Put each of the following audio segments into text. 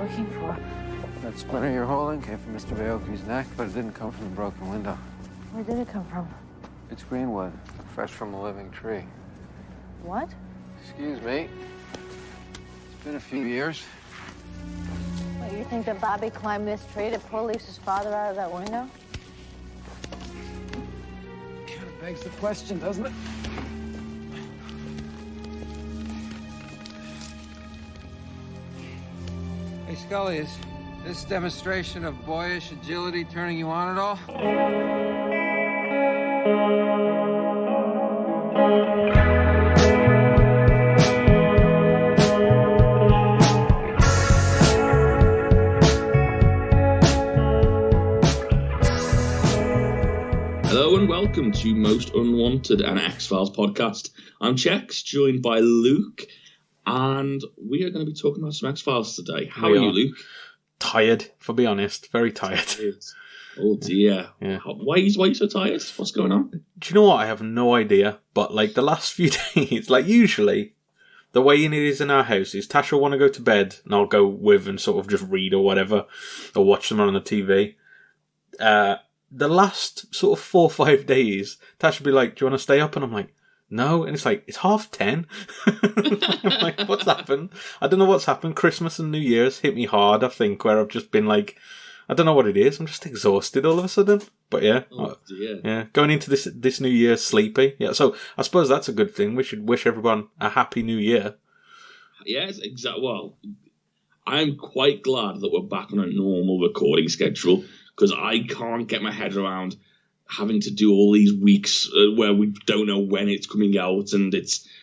looking for? That splinter you're holding came from Mr. Baoki's neck, but it didn't come from the broken window. Where did it come from? It's greenwood, fresh from a living tree. What? Excuse me. It's been a few years. What, you think that Bobby climbed this tree to pull Lisa's father out of that window? Kind of begs the question, doesn't it? Hey, Scully, is this demonstration of boyish agility turning you on at all? Hello and welcome to Most Unwanted, an X-Files podcast. I'm Chex, joined by Luke, and we are going to be talking about some X-Files today. How are you, Luke? Tired, for be honest. Very tired. Oh dear. Yeah. Why are you so tired? What's going on? Do you know what? I have no idea. But like the last few days, like usually, the way it is in our house is Tasha will want to go to bed and I'll go with and sort of just read or whatever, or watch them on the TV. The last sort of 4 or 5 days, Tasha will be like, do you want to stay up? And I'm like, no. And it's like, it's 10:30. I'm like, what's happened? I don't know what's happened. Christmas and New Year's hit me hard, I think, where I've just been like, I don't know what it is. I'm just exhausted all of a sudden. But yeah. Oh dear. Yeah. Going into this New Year sleepy. Yeah. So I suppose that's a good thing. We should wish everyone a happy New Year. Yes, exactly. Well, I'm quite glad that we're back on a normal recording schedule, because I can't get my head around having to do all these weeks where we don't know when it's coming out, and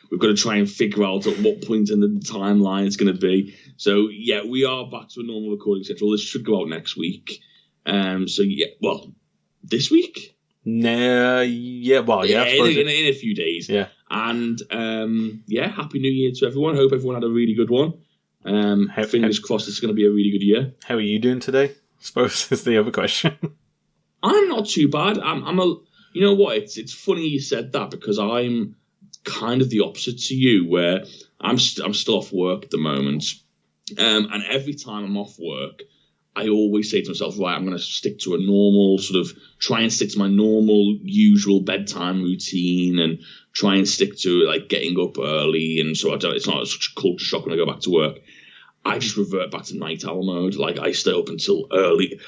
we've got to try and figure out at what point in the timeline it's going to be. So yeah, we are back to a normal recording schedule. This should go out next week. So yeah, well, this week? No, yeah, well, yeah, in a few days. Yeah, and yeah, happy New Year to everyone. Hope everyone had a really good one. Fingers crossed, it's going to be a really good year. How are you doing today? I suppose is the other question. I'm not too bad. You know what? It's funny you said that, because I'm kind of the opposite to you, where I'm still off work at the moment, and every time I'm off work, I always say to myself, right, I'm going to stick to a normal try and stick to my normal, usual bedtime routine, and try and stick to like getting up early, and so it's not such a culture shock when I go back to work. I just revert back to night owl mode. Like I stay up until early.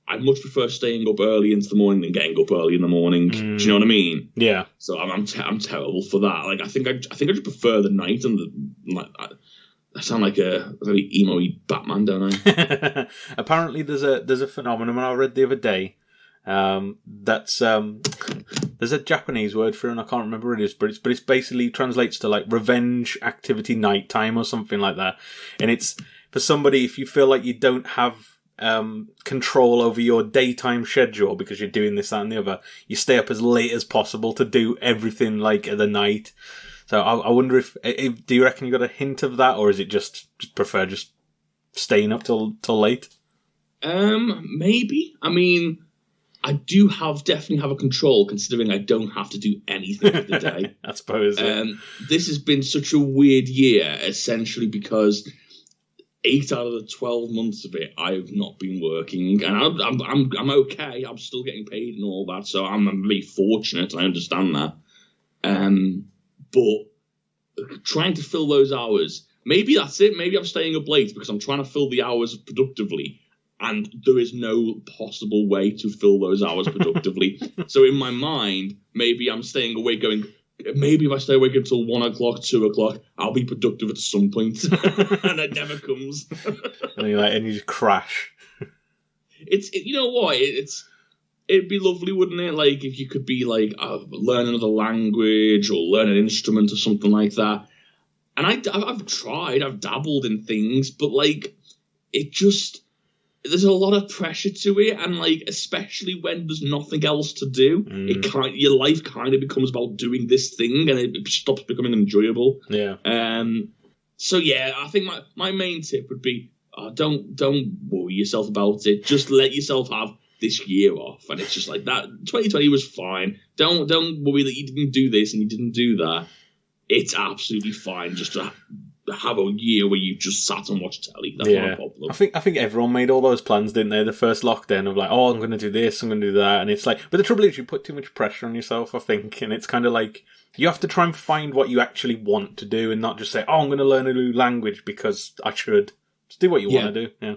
I much prefer staying up early into the morning than getting up early in the morning. Do you know what I mean? Yeah. So I'm terrible for that. Like I think I just prefer the night, and I sound like a very emo-y Batman, don't I? Apparently, there's a phenomenon I read the other day. That's there's a Japanese word for it, and I can't remember what it is, but it's basically translates to like revenge activity nighttime or something like that. And it's for somebody, if you feel like you don't have control over your daytime schedule because you're doing this, that, and the other, you stay up as late as possible to do everything like at the night. So I wonder if do you reckon you got a hint of that, or is it just prefer just staying up till late? Maybe. I mean, I do definitely have a control, considering I don't have to do anything for the day. I suppose. Yeah. This has been such a weird year, essentially because 8 out of the 12 months of it, I've not been working, and I'm okay. I'm still getting paid and all that, so I'm very fortunate. I understand that. But trying to fill those hours, maybe that's it. Maybe I'm staying up late because I'm trying to fill the hours productively, and there is no possible way to fill those hours productively. So in my mind, maybe I'm staying awake going, maybe if I stay awake until 1 o'clock, 2 o'clock, I'll be productive at some point. And it never comes. and you just crash. You know what? It'd be lovely, wouldn't it? Like if you could be like learn another language or learn an instrument or something like that. And I've tried, I've dabbled in things, but like there's a lot of pressure to it, and like especially when there's nothing else to do, your life kind of becomes about doing this thing, and it stops becoming enjoyable. Yeah. So yeah, I think my main tip would be don't worry yourself about it. Just let yourself have this year off, and it's just like that. 2020 was fine. Don't worry that you didn't do this and you didn't do that. It's absolutely fine just to have a year where you just sat and watched telly. That's not a problem. I think everyone made all those plans, didn't they? The first lockdown of like, oh, I'm going to do this, I'm going to do that, and it's like, but the trouble is, you put too much pressure on yourself, I think, and it's kind of like you have to try and find what you actually want to do, and not just say, oh, I'm going to learn a new language because I should. Just do what you want to do. Yeah.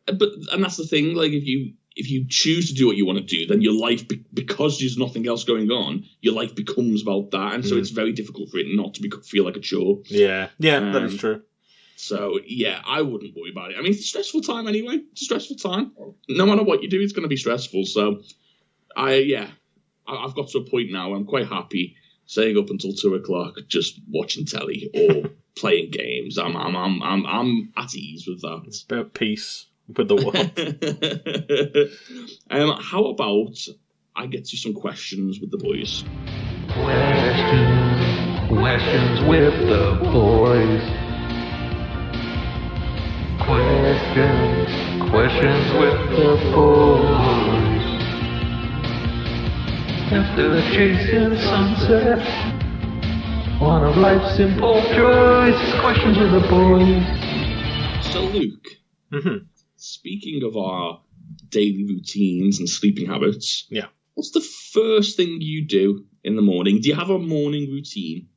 And that's the thing. Like, if you choose to do what you want to do, then your life, because there's nothing else going on, your life becomes about that, and so it's very difficult for it not to feel like a chore. Yeah, that is true. So, yeah, I wouldn't worry about it. I mean, it's a stressful time anyway. It's a stressful time. No matter what you do, it's going to be stressful. So, I've got to a point now where I'm quite happy staying up until 2 o'clock, just watching telly or playing games. I'm at ease with that. It's about peace with the world. How about I get you some questions with the boys? Questions with the boys. Questions with the boys. After the chasing sunset, one of life's simple joys is questions with the boys. So, Luke, speaking of our daily routines and sleeping habits, what's the first thing you do in the morning? Do you have a morning routine?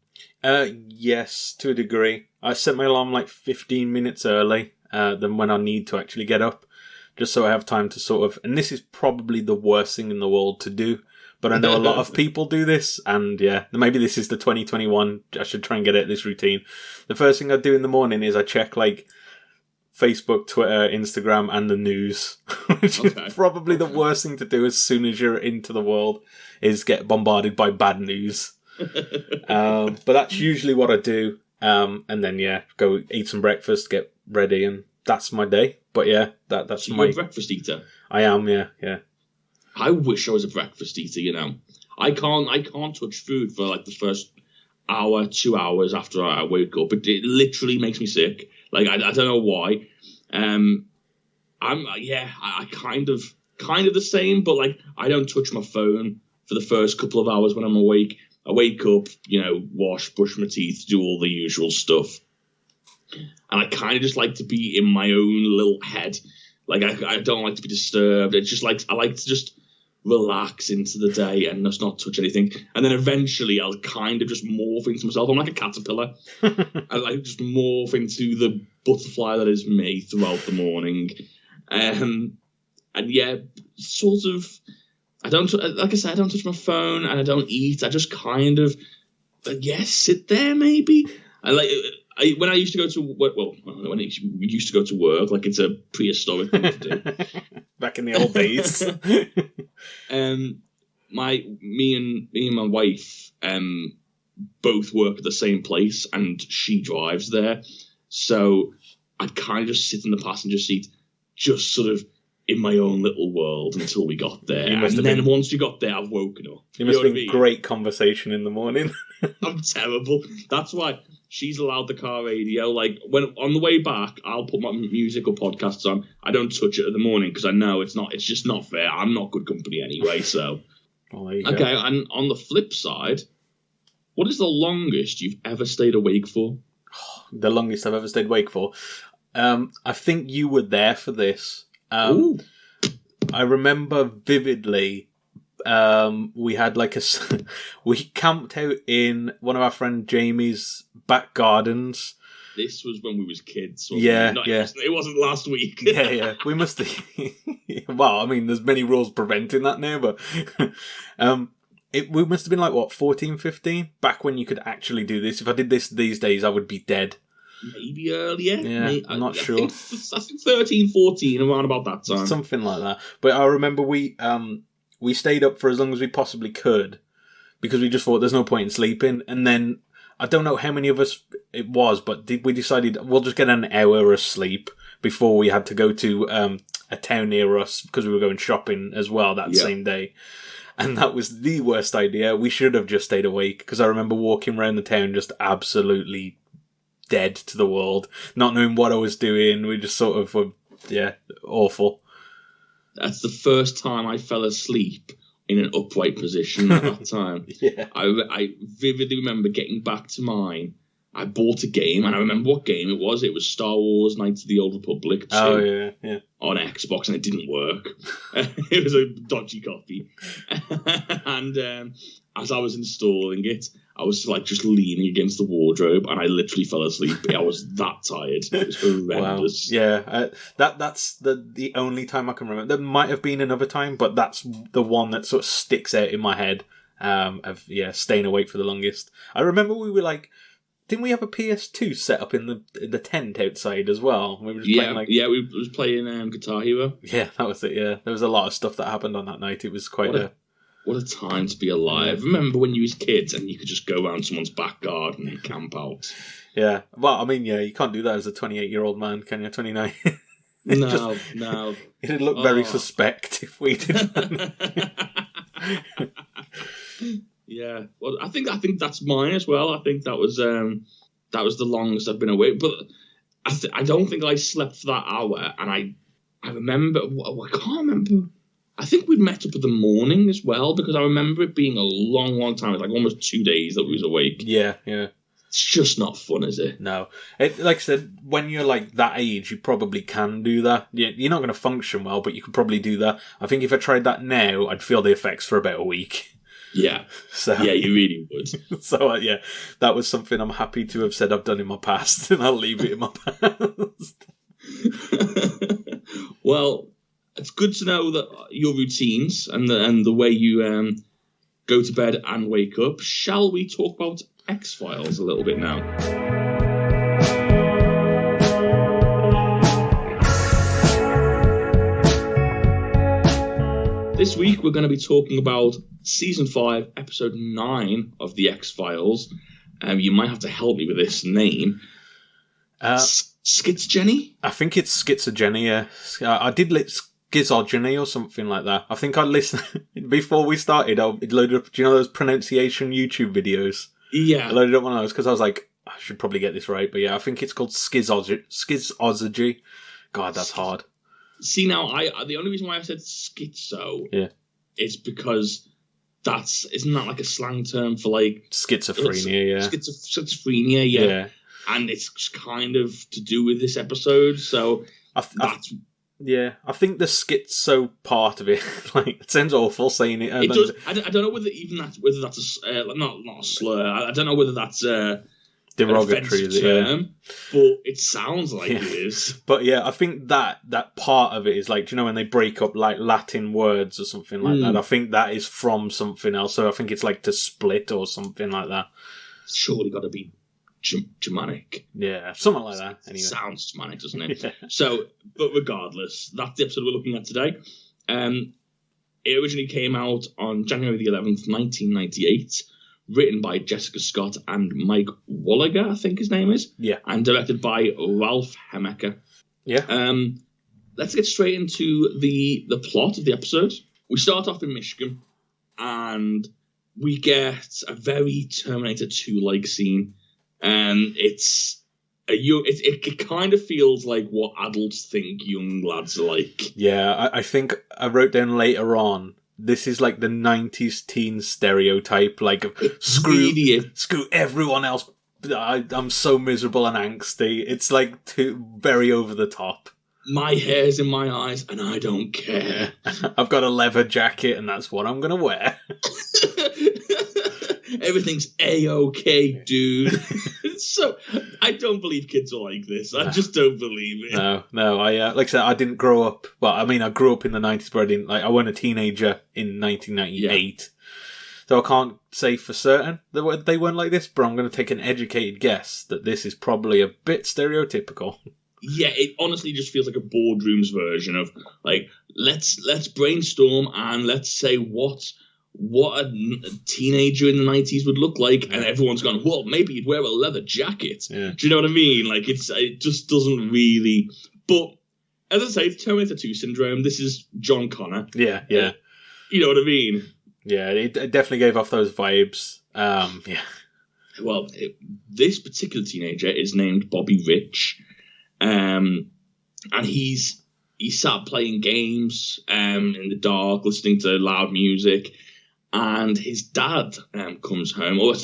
Yes, to a degree. I set my alarm like 15 minutes early than when I need to actually get up, just so I have time to sort of, and this is probably the worst thing in the world to do, but I know a lot of people do this, and maybe this is the 2021, I should try and get at this routine. The first thing I do in the morning is I check like Facebook, Twitter, Instagram, and the news, which is probably the worst thing to do as soon as you're into the world, is get bombarded by bad news. But that's usually what I do. And then, go eat some breakfast, get ready, and that's my day. But that's so you're a breakfast eater? I am, yeah. I wish I was a breakfast eater, I can't touch food for like the first hour, 2 hours after I wake up. It literally makes me sick. Like, I don't know why. I kind of the same, but like, I don't touch my phone for the first couple of hours when I'm awake. I wake up, wash, brush my teeth, do all the usual stuff. And I kind of just like to be in my own little head. Like, I don't like to be disturbed. It's just like, I like to just relax into the day and just not touch anything. And then eventually I'll kind of just morph into myself. I'm like a caterpillar. I like just morph into the butterfly that is me throughout the morning. Sort of, I don't touch my phone and I don't eat. I just kind of, sit there maybe. When I used to go to work, when we used to go to work, like it's a prehistoric thing to do. Back in the old days. Me and my wife both work at the same place, and she drives there. So I'd kind of just sit in the passenger seat, just sort of in my own little world until we got there. Once we got there, I've woken up. You must have been great conversation in the morning. I'm terrible. That's why she's allowed the car radio. Like, when on the way back, I'll put my music or podcasts on. I don't touch it in the morning because I know it's just not fair. I'm not good company anyway, so. Well, there you go. And on the flip side, what is the longest you've ever stayed awake for? The longest I've ever stayed awake for? I think you were there for this. I remember vividly, we had we camped out in one of our friend Jamie's back gardens. This was when we was kids. It wasn't last week. Yeah. We must have. Well, I mean, there's many rules preventing that now, but we must have been 14, 15, back when you could actually do this. If I did this these days, I would be dead. Maybe earlier. Yeah, I'm not sure. I think 13, 14, around about that time. Something like that. But I remember we stayed up for as long as we possibly could because we just thought there's no point in sleeping. And then I don't know how many of us it was, but we decided we'll just get an hour of sleep before we had to go to a town near us because we were going shopping as well that same day. And that was the worst idea. We should have just stayed awake because I remember walking around the town just absolutely dead to the world, not knowing what I was doing. We just sort of were, awful. That's the first time I fell asleep in an upright position at that time. Yeah. I vividly remember getting back to mine I bought a game, and I remember what game it was. It was Star Wars Knights of the Old Republic 2 on Xbox, and it didn't work. It was a dodgy copy. And as I was installing it, I was like just leaning against the wardrobe, and I literally fell asleep. I was that tired. It was horrendous. Wow. Yeah, that's the only time I can remember. There might have been another time, but that's the one that sort of sticks out in my head. Of staying awake for the longest. I remember we were like, didn't we have a PS2 set up in the tent outside as well? We were just playing we was playing Guitar Hero. Yeah, that was it. Yeah, there was a lot of stuff that happened on that night. It was quite what a time to be alive. Remember when you was kids and you could just go around someone's back garden and camp out? Yeah. Well, I mean, you can't do that as a 28-year-old man, can you? 29. No. It'd look very suspect if we did that. Yeah. Well, I think that's mine as well. I think that was the longest I've been awake. But I don't think I slept for that hour. And I remember, I can't remember. I think we'd met up in the morning as well, because I remember it being a long, long time. It was like almost 2 days that we was awake. Yeah. It's just not fun, is it? No. Like I said, when you're like that age, you probably can do that. You're not going to function well, but you could probably do that. I think if I tried that now, I'd feel the effects for about a week. Yeah. So yeah, you really would. So that was something I'm happy to have said I've done in my past, and I'll leave it in my past. Well, it's good to know that your routines and the way you go to bed and wake up. Shall we talk about X-Files a little bit now? This week we're going to be talking about Season 5, Episode 9 of The X-Files. You might have to help me with this name. Schizogeny? I think it's Schizogeny, yeah. I did Schizogeny or something like that. I think I listened... Before we started, I loaded up... Do you know those pronunciation YouTube videos? Yeah. I loaded up one of those because I was like, I should probably get this right. But yeah, I think it's called Schizology. God, that's hard. See, now, the only reason why I said schizo is because isn't that like a slang term for like... Schizophrenia, Schizophrenia, yeah. And it's kind of to do with this episode, so I think the schizo part of it, like, it sounds awful saying it. It does. I don't know whether that's not a slur. I don't know whether that's derogatory term, but it sounds like it is. But yeah, I think that part of it is like, do you know when they break up like Latin words or something like that? I think that is from something else. So I think it's like to split or something like that. It's surely got to be Germanic. Yeah, something like that. Anyway. Sounds Germanic, doesn't it? Yeah. So, but regardless, that's the episode we're looking at today. It originally came out on January the 11th, 1998. Written by Jessica Scott and Mike Walliger, I think his name is. Yeah. And directed by Ralph Hemmecker. Yeah. Let's get straight into the plot of the episode. We start off in Michigan, and we get a very Terminator 2-like scene. It kind of feels like what adults think young lads are like. Yeah, I think I wrote down later on, this is like the 90s teen stereotype, like screw everyone else. I'm so miserable and angsty. It's like very over the top. My hair's in my eyes and I don't care. I've got a leather jacket and that's what I'm going to wear. Everything's A-OK, dude. So I don't believe kids are like this. I just don't believe it. No. I like I said, I didn't grow up. Well, I mean, I grew up in the 90s, but I wasn't a teenager in 1998. Yeah. So I can't say for certain that they weren't like this, but I'm going to take an educated guess that this is probably a bit stereotypical. Yeah, it honestly just feels like a boardroom's version of like let's brainstorm and let's say what a teenager in the 90s would look like, and everyone's gone, well, maybe you'd wear a leather jacket. Yeah. Do you know what I mean? Like, it just doesn't really... But, as I say, it's Terminator 2 syndrome. This is John Connor. Yeah. You know what I mean? Yeah, it definitely gave off those vibes. Yeah. Well, this particular teenager is named Bobby Rich, and he's sat playing games in the dark, listening to loud music, and his dad comes home, or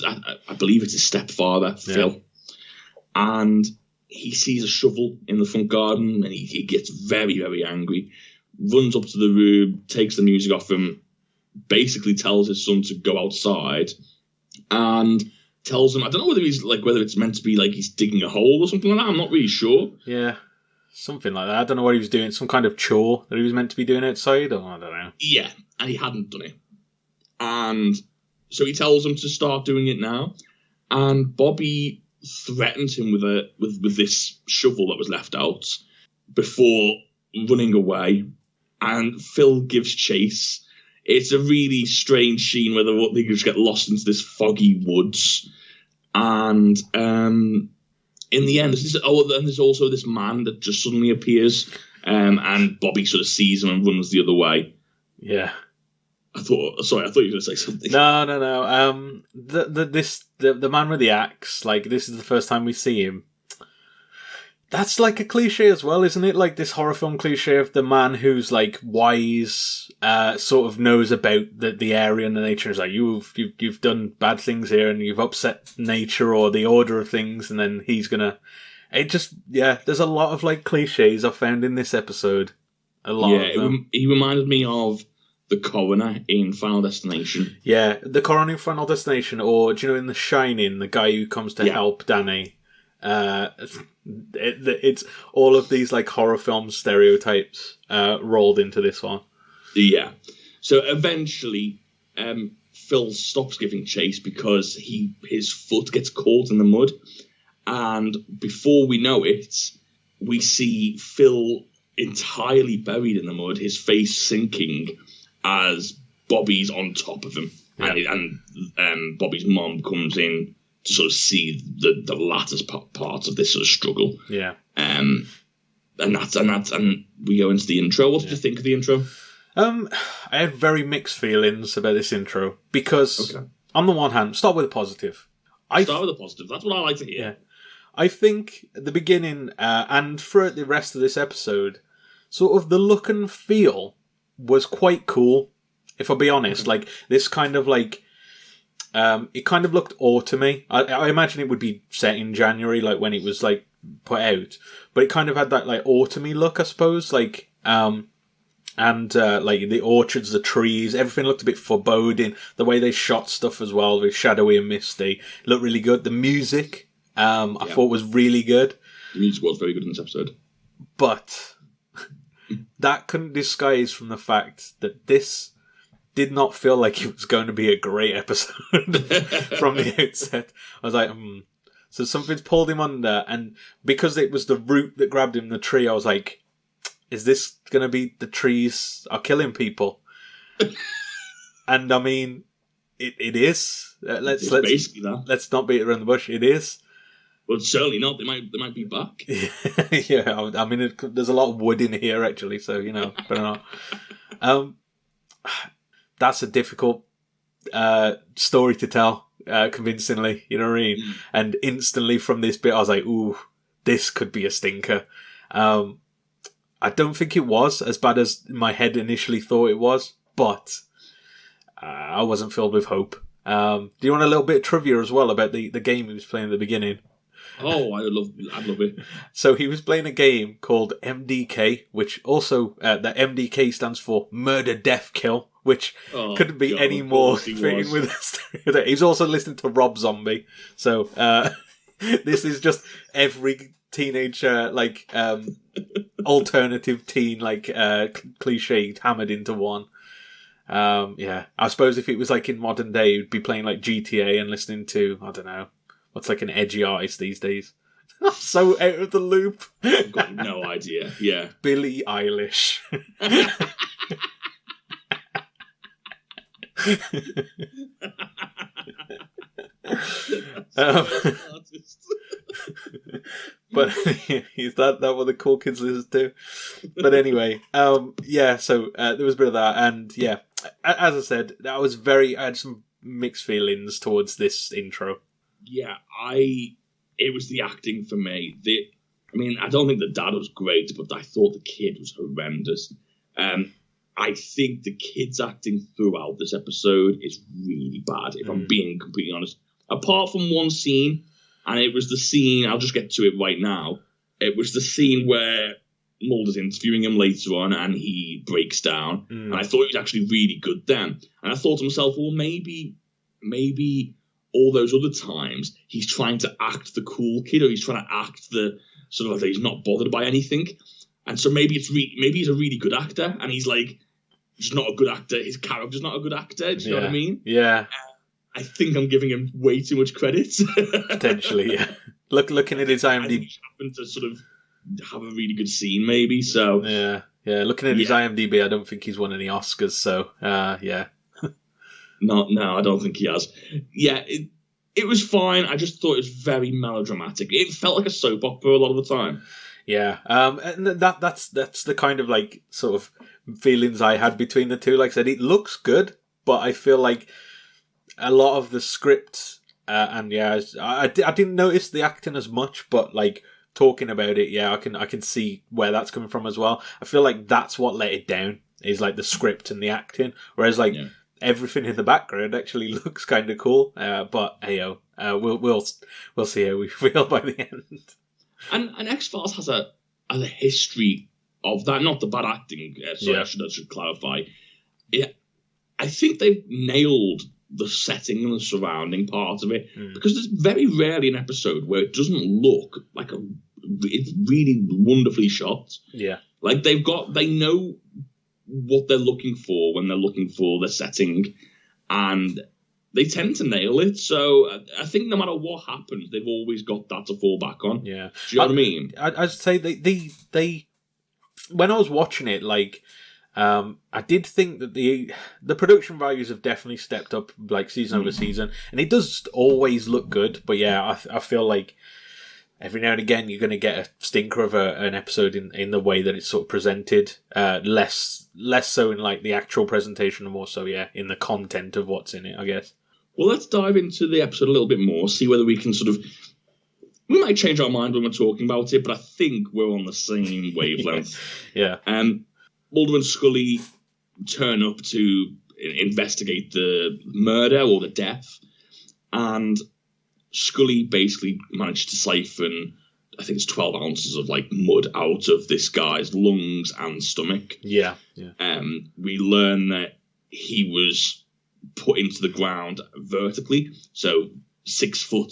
I believe it's his stepfather, Phil, and he sees a shovel in the front garden, and he gets very, very angry, runs up to the room, takes the music off him, basically tells his son to go outside, and tells him, I don't know whether it's meant to be like he's digging a hole or something like that, I'm not really sure. Yeah, something like that. I don't know what he was doing, some kind of chore that he was meant to be doing outside, or I don't know. Yeah, and he hadn't done it. And so he tells him to start doing it now, and Bobby threatens him with this shovel that was left out before running away, and Phil gives chase. It's a really strange scene where they just get lost into this foggy woods, and in the end, there's also this man that just suddenly appears, and Bobby sort of sees him and runs the other way. Yeah. I thought you were going to say something. No. The man with the axe, like, this is the first time we see him. That's like a cliche as well, isn't it? Like this horror film cliche of the man who's like wise, sort of knows about the area and the nature. Is like you've done bad things here and you've upset nature or the order of things, and then he's gonna. It just there's a lot of like cliches I found in this episode. A lot. Yeah, of them. He reminded me of the coroner in Final Destination. Yeah, the coroner in Final Destination, or do you know in The Shining, the guy who comes to help Danny. It's all of these like horror film stereotypes rolled into this one. Yeah. So eventually, Phil stops giving chase because his foot gets caught in the mud, and before we know it, we see Phil entirely buried in the mud, his face sinking as Bobby's on top of him, and Bobby's mom comes in to sort of see the latter part of this sort of struggle. Yeah. And we go into the intro. What did you think of the intro? I had very mixed feelings about this intro because, on the one hand, start with a positive. Start with a positive. That's what I like to hear. Yeah. I think at the beginning and throughout the rest of this episode, sort of the look and feel was quite cool. If I'll be honest, like this kind of like. It kind of looked autumny. I imagine it would be set in January, like when it was like put out. But it kind of had that like autumny look, I suppose. Like, and like the orchards, the trees, everything looked a bit foreboding. The way they shot stuff as well, very shadowy and misty, looked really good. The music, I thought was really good. The music was very good in this episode, but that couldn't disguise from the fact that this did not feel like it was going to be a great episode from the outset. I was like, So something's pulled him under, and because it was the root that grabbed him, the tree, I was like, is this going to be the trees are killing people? And I mean, it is. Let's basically that. Let's not beat around the bush. It is. Well, certainly not. They might be back. Yeah, I mean, there's a lot of wood in here actually, so better not. That's a difficult story to tell convincingly, you know what I mean? And instantly from this bit, I was like, ooh, this could be a stinker. I don't think it was as bad as my head initially thought it was, but I wasn't filled with hope. Do you want a little bit of trivia as well about the game he was playing at the beginning? Oh, I'd love it. So he was playing a game called MDK, which also, that MDK stands for Murder, Death, Kill, which couldn't be any more fitting with the He's also listening to Rob Zombie. So, this is just every teenage, alternative teen, cliche hammered into one. I suppose if it was like in modern day, you'd be playing like GTA and listening to, I don't know, what's like an edgy artist these days. So out of the loop. I've got no idea. Yeah. Billie Eilish. But is that what the cool kids listen to? But anyway, so there was a bit of that, and yeah, as I said, I had some mixed feelings towards this intro. Yeah, it was the acting for me. I don't think the dad was great, but I thought the kid was horrendous. I think the kid's acting throughout this episode is really bad, if I'm being completely honest. Apart from one scene And it was the scene, I'll just get to it right now. It was the scene where Mulder's interviewing him later on and he breaks down. And I thought he was actually really good then. And I thought to myself, well, maybe all those other times he's trying to act the cool kid, or he's trying to act the sort of like he's not bothered by anything. And so maybe he's a really good actor, and he's like just not a good actor. His character's not a good actor. Do you know what I mean? Yeah. I think I'm giving him way too much credit. Potentially, yeah. Looking at his IMDb, I think he happened to sort of have a really good scene, maybe. So yeah. Looking at his IMDb, I don't think he's won any Oscars. So yeah. No, I don't think he has. Yeah, it was fine. I just thought it was very melodramatic. It felt like a soap opera a lot of the time. Yeah, and that's the kind of like sort of feelings I had between the two. Like I said, it looks good, but I feel like a lot of the script and yeah, I didn't notice the acting as much, but like talking about it, yeah, I can see where that's coming from as well. I feel like that's what let it down is like the script and the acting, whereas like. Yeah. Everything in the background actually looks kind of cool, but heyo, we'll see how we feel by the end. And X-Files has a history of that, not the bad acting. I should clarify. I think they've nailed the setting and the surrounding part of it because there's very rarely an episode where it doesn't look like it's really wonderfully shot. Yeah, like they know what they're looking for when they're looking for the setting, and they tend to nail it. So I think no matter what happens, they've always got that to fall back on. Yeah, do you know what I mean? I'd say they when I was watching it, like I did think that the production values have definitely stepped up, like season over season, and it does always look good. But yeah, I feel like. Every now and again, you're going to get a stinker of an episode in the way that it's sort of presented. Less so in like the actual presentation, and more so, in the content of what's in it, I guess. Well, let's dive into the episode a little bit more, see whether we can we might change our mind when we're talking about it, but I think we're on the same wavelength. Yeah. Mulder and Scully turn up to investigate the murder or the death, and Scully basically managed to siphon, I think it's 12 ounces of like mud out of this guy's lungs and stomach. Yeah. We learn that he was put into the ground vertically, so 6 foot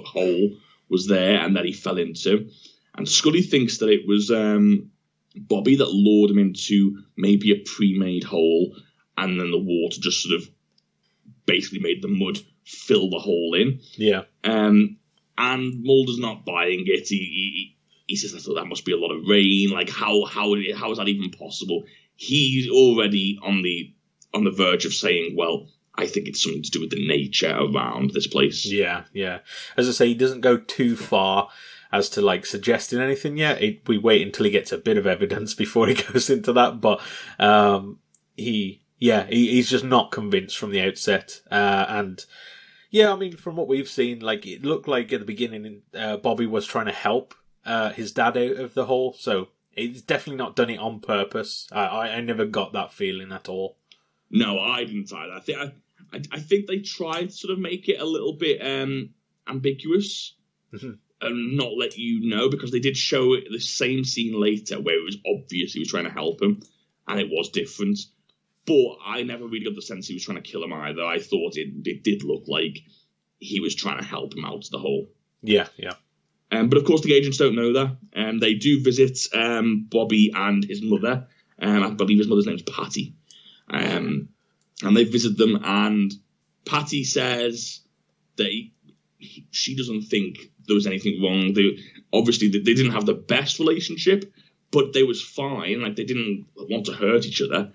hole was there, and that he fell into. And Scully thinks that it was Bobby that lured him into maybe a pre-made hole, and then the water just sort of basically made the mud fill the hole in. Yeah. And Mulder's not buying it. He says, I thought that must be a lot of rain. Like, how is that even possible? He's already on the verge of saying, well, I think it's something to do with the nature around this place. Yeah. As I say, he doesn't go too far as to like suggesting anything yet. We wait until he gets a bit of evidence before he goes into that. But he's just not convinced from the outset. And yeah, I mean, from what we've seen, like it looked like at the beginning, Bobby was trying to help his dad out of the hole. So it's definitely not done it on purpose. I never got that feeling at all. No, I didn't either. I think they tried to sort of make it a little bit ambiguous and not let you know, because they did show it the same scene later where it was obvious he was trying to help him, and it was different. But I never really got the sense he was trying to kill him either. I thought it did look like he was trying to help him out of the hole. Yeah. But of course the agents don't know that. They do visit Bobby and his mother. I believe his mother's name's Patty. And they visit them, and Patty says that she doesn't think there was anything wrong. Obviously, they didn't have the best relationship, but they was fine. Like, they didn't want to hurt each other.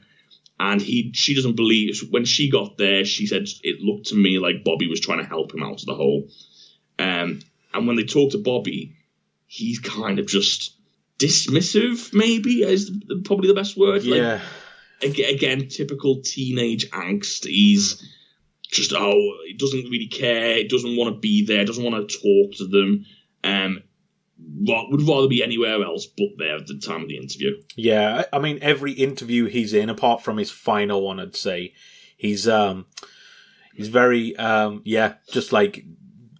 And she doesn't believe, when she got there, she said it looked to me like Bobby was trying to help him out of the hole. And when they talk to Bobby, he's kind of just dismissive, maybe, is probably the best word. Yeah. Like, again, typical teenage angst. He's just, he doesn't really care, he doesn't want to be there, doesn't want to talk to them. Would rather be anywhere else but there at the time of the interview. Yeah, I mean, every interview he's in, apart from his final one, I'd say, he's very, just like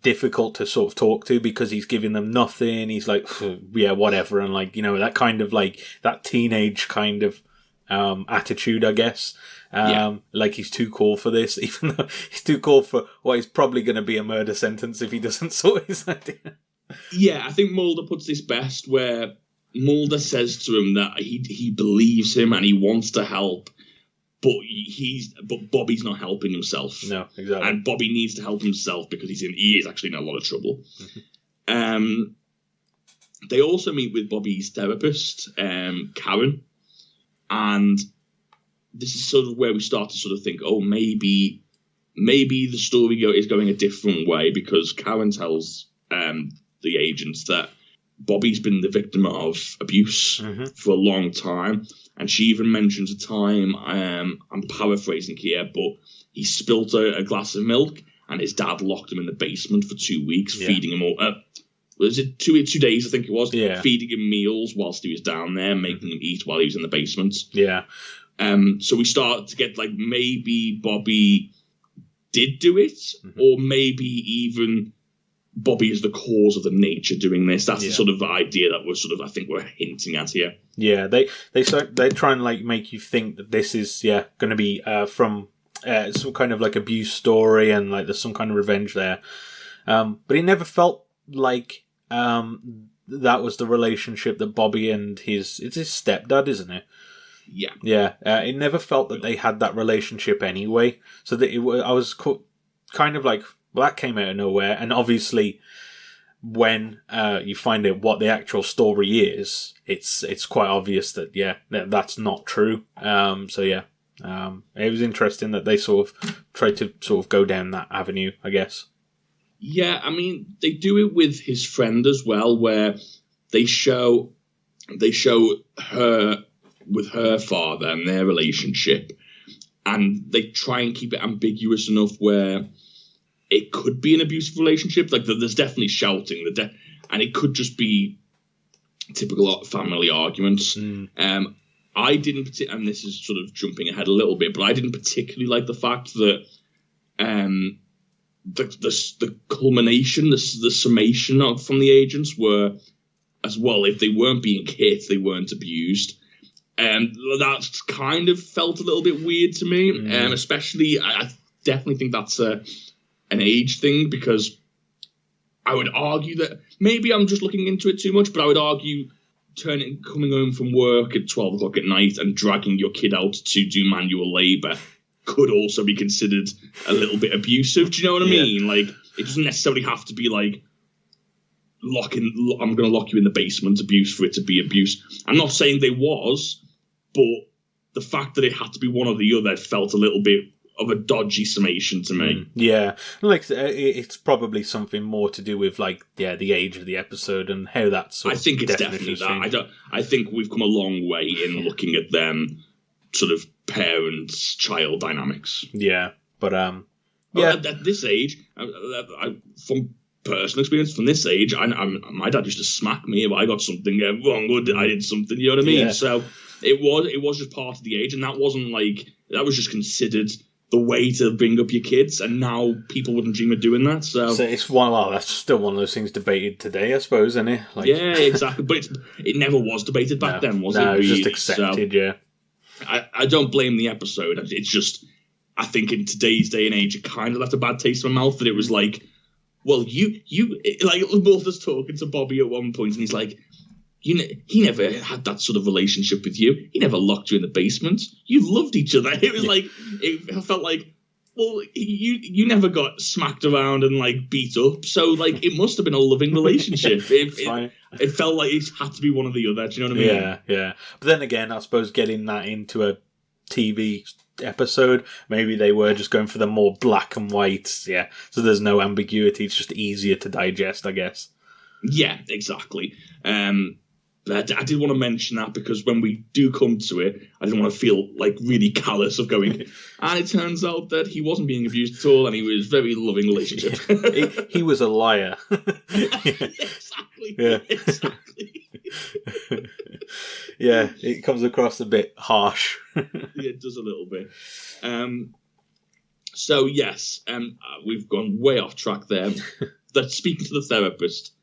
difficult to sort of talk to because he's giving them nothing. He's like, yeah, whatever. And like, that kind of like that teenage kind of attitude, I guess. Like he's too cool for this, even though he's too cool for what is probably going to be a murder sentence if he doesn't sort his idea. Yeah, I think Mulder puts this best where Mulder says to him that he believes him and he wants to help, but Bobby's not helping himself. No, exactly. And Bobby needs to help himself because he is actually in a lot of trouble. Mm-hmm. They also meet with Bobby's therapist, Karen, and this is sort of where we start to sort of think, oh, maybe the story is going a different way, because Karen tells the agents that Bobby's been the victim of abuse for a long time, and she even mentions a time, I'm paraphrasing here, but he spilt a glass of milk and his dad locked him in the basement for 2 weeks, feeding him all... was it 2 days, I think it was? Yeah. Feeding him meals whilst he was down there, making him eat while he was in the basement. Yeah. So we start to get like, maybe Bobby did do it, or maybe even Bobby is the cause of the nature doing this. That's the sort of idea that I think we're hinting at here. Yeah, they try and like make you think that this is going to be from some kind of like abuse story, and like there's some kind of revenge there. But it never felt like that was the relationship that Bobby and it's his stepdad, isn't it? Yeah. Yeah. It never felt that they had that relationship anyway. So that I was kind of like, well, that came out of nowhere. And obviously, when you find out what the actual story is, it's quite obvious that that's not true. It was interesting that they sort of tried to sort of go down that avenue, I guess. Yeah, I mean, they do it with his friend as well, where they show her with her father and their relationship, and they try and keep it ambiguous enough where it could be an abusive relationship. Like, there's definitely shouting, and it could just be typical family arguments. I didn't, and this is sort of jumping ahead a little bit, but I didn't particularly like the fact that the culmination, the summation from the agents were, as well, if they weren't being hit, they weren't abused. That kind of felt a little bit weird to me, especially, I definitely think that's an age thing, because I would argue that, maybe I'm just looking into it too much, but I would argue coming home from work at 12 o'clock at night and dragging your kid out to do manual labour could also be considered a little bit abusive. Do you know what I mean? Like, it doesn't necessarily have to be like, I'm going to lock you in the basement abuse for it to be abuse. I'm not saying there was, but the fact that it had to be one or the other felt a little bit of a dodgy summation to me. Yeah, like it's probably something more to do with like the age of the episode and how that's. I think it's definitely that. I think we've come a long way in looking at them sort of parents-child dynamics. Yeah, but at this age, from personal experience, from this age, my dad used to smack me if I got something wrong or I did something. You know what I mean? Yeah. So it was just part of the age, and that wasn't like, that was just considered the way to bring up your kids, and now people wouldn't dream of doing that. So it's that's still one of those things debated today, I suppose, isn't it? Like, yeah, exactly. But it never was debated back then, was it? No, it was just accepted. So, yeah. I don't blame the episode. It's just, I think in today's day and age, it kind of left a bad taste in my mouth that it was like, well, you like, Mulder's talking to Bobby at one point, and he's like, he never had that sort of relationship with you. He never locked you in the basement. You loved each other. It was like, it felt like, well, you never got smacked around and like beat up. So like, it must have been a loving relationship. It felt like it had to be one or the other. Do you know what I mean? Yeah. But then again, I suppose getting that into a TV episode, maybe they were just going for the more black and white. Yeah. So there's no ambiguity. It's just easier to digest, I guess. Yeah, exactly. But I did want to mention that because when we do come to it, I didn't want to feel like really callous of going, and it turns out that he wasn't being abused at all and he was very loving relationship. he was a liar. Exactly. Yeah. Exactly. Yeah, it comes across a bit harsh. Yeah, it does a little bit. So yes, we've gone way off track there. that's speaking to the therapist.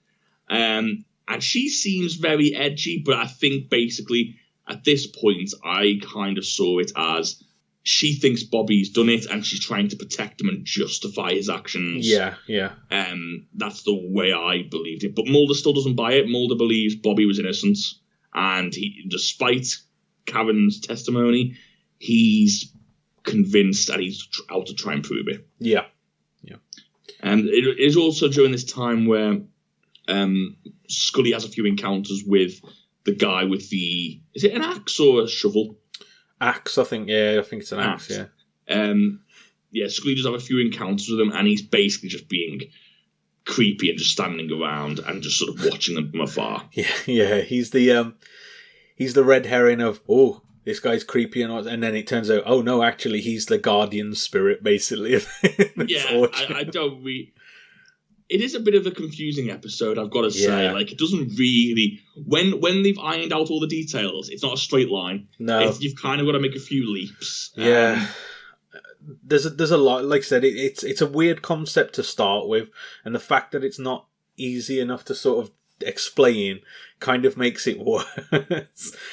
And she seems very edgy, but I think basically at this point I kind of saw it as she thinks Bobby's done it and she's trying to protect him and justify his actions. Yeah. That's the way I believed it. But Mulder still doesn't buy it. Mulder believes Bobby was innocent, and despite Karen's testimony, he's convinced that he's out to try and prove it. Yeah. And it is also during this time where Scully has a few encounters with the guy with the... Is it an axe or a shovel? Axe, I think. Yeah, I think it's an axe, yeah. Scully does have a few encounters with him, and he's basically just being creepy and just standing around and just sort of watching them from afar. Yeah. He's the red herring of, oh, this guy's creepy and then it turns out, oh no, actually he's the guardian spirit, basically. I don't really... It is a bit of a confusing episode, I've got to say. Yeah. Like, it doesn't really... When they've ironed out all the details, it's not a straight line. No. You've kind of got to make a few leaps. Yeah. There's a lot... Like I said, it's a weird concept to start with, and the fact that it's not easy enough to sort of explain kind of makes it worse.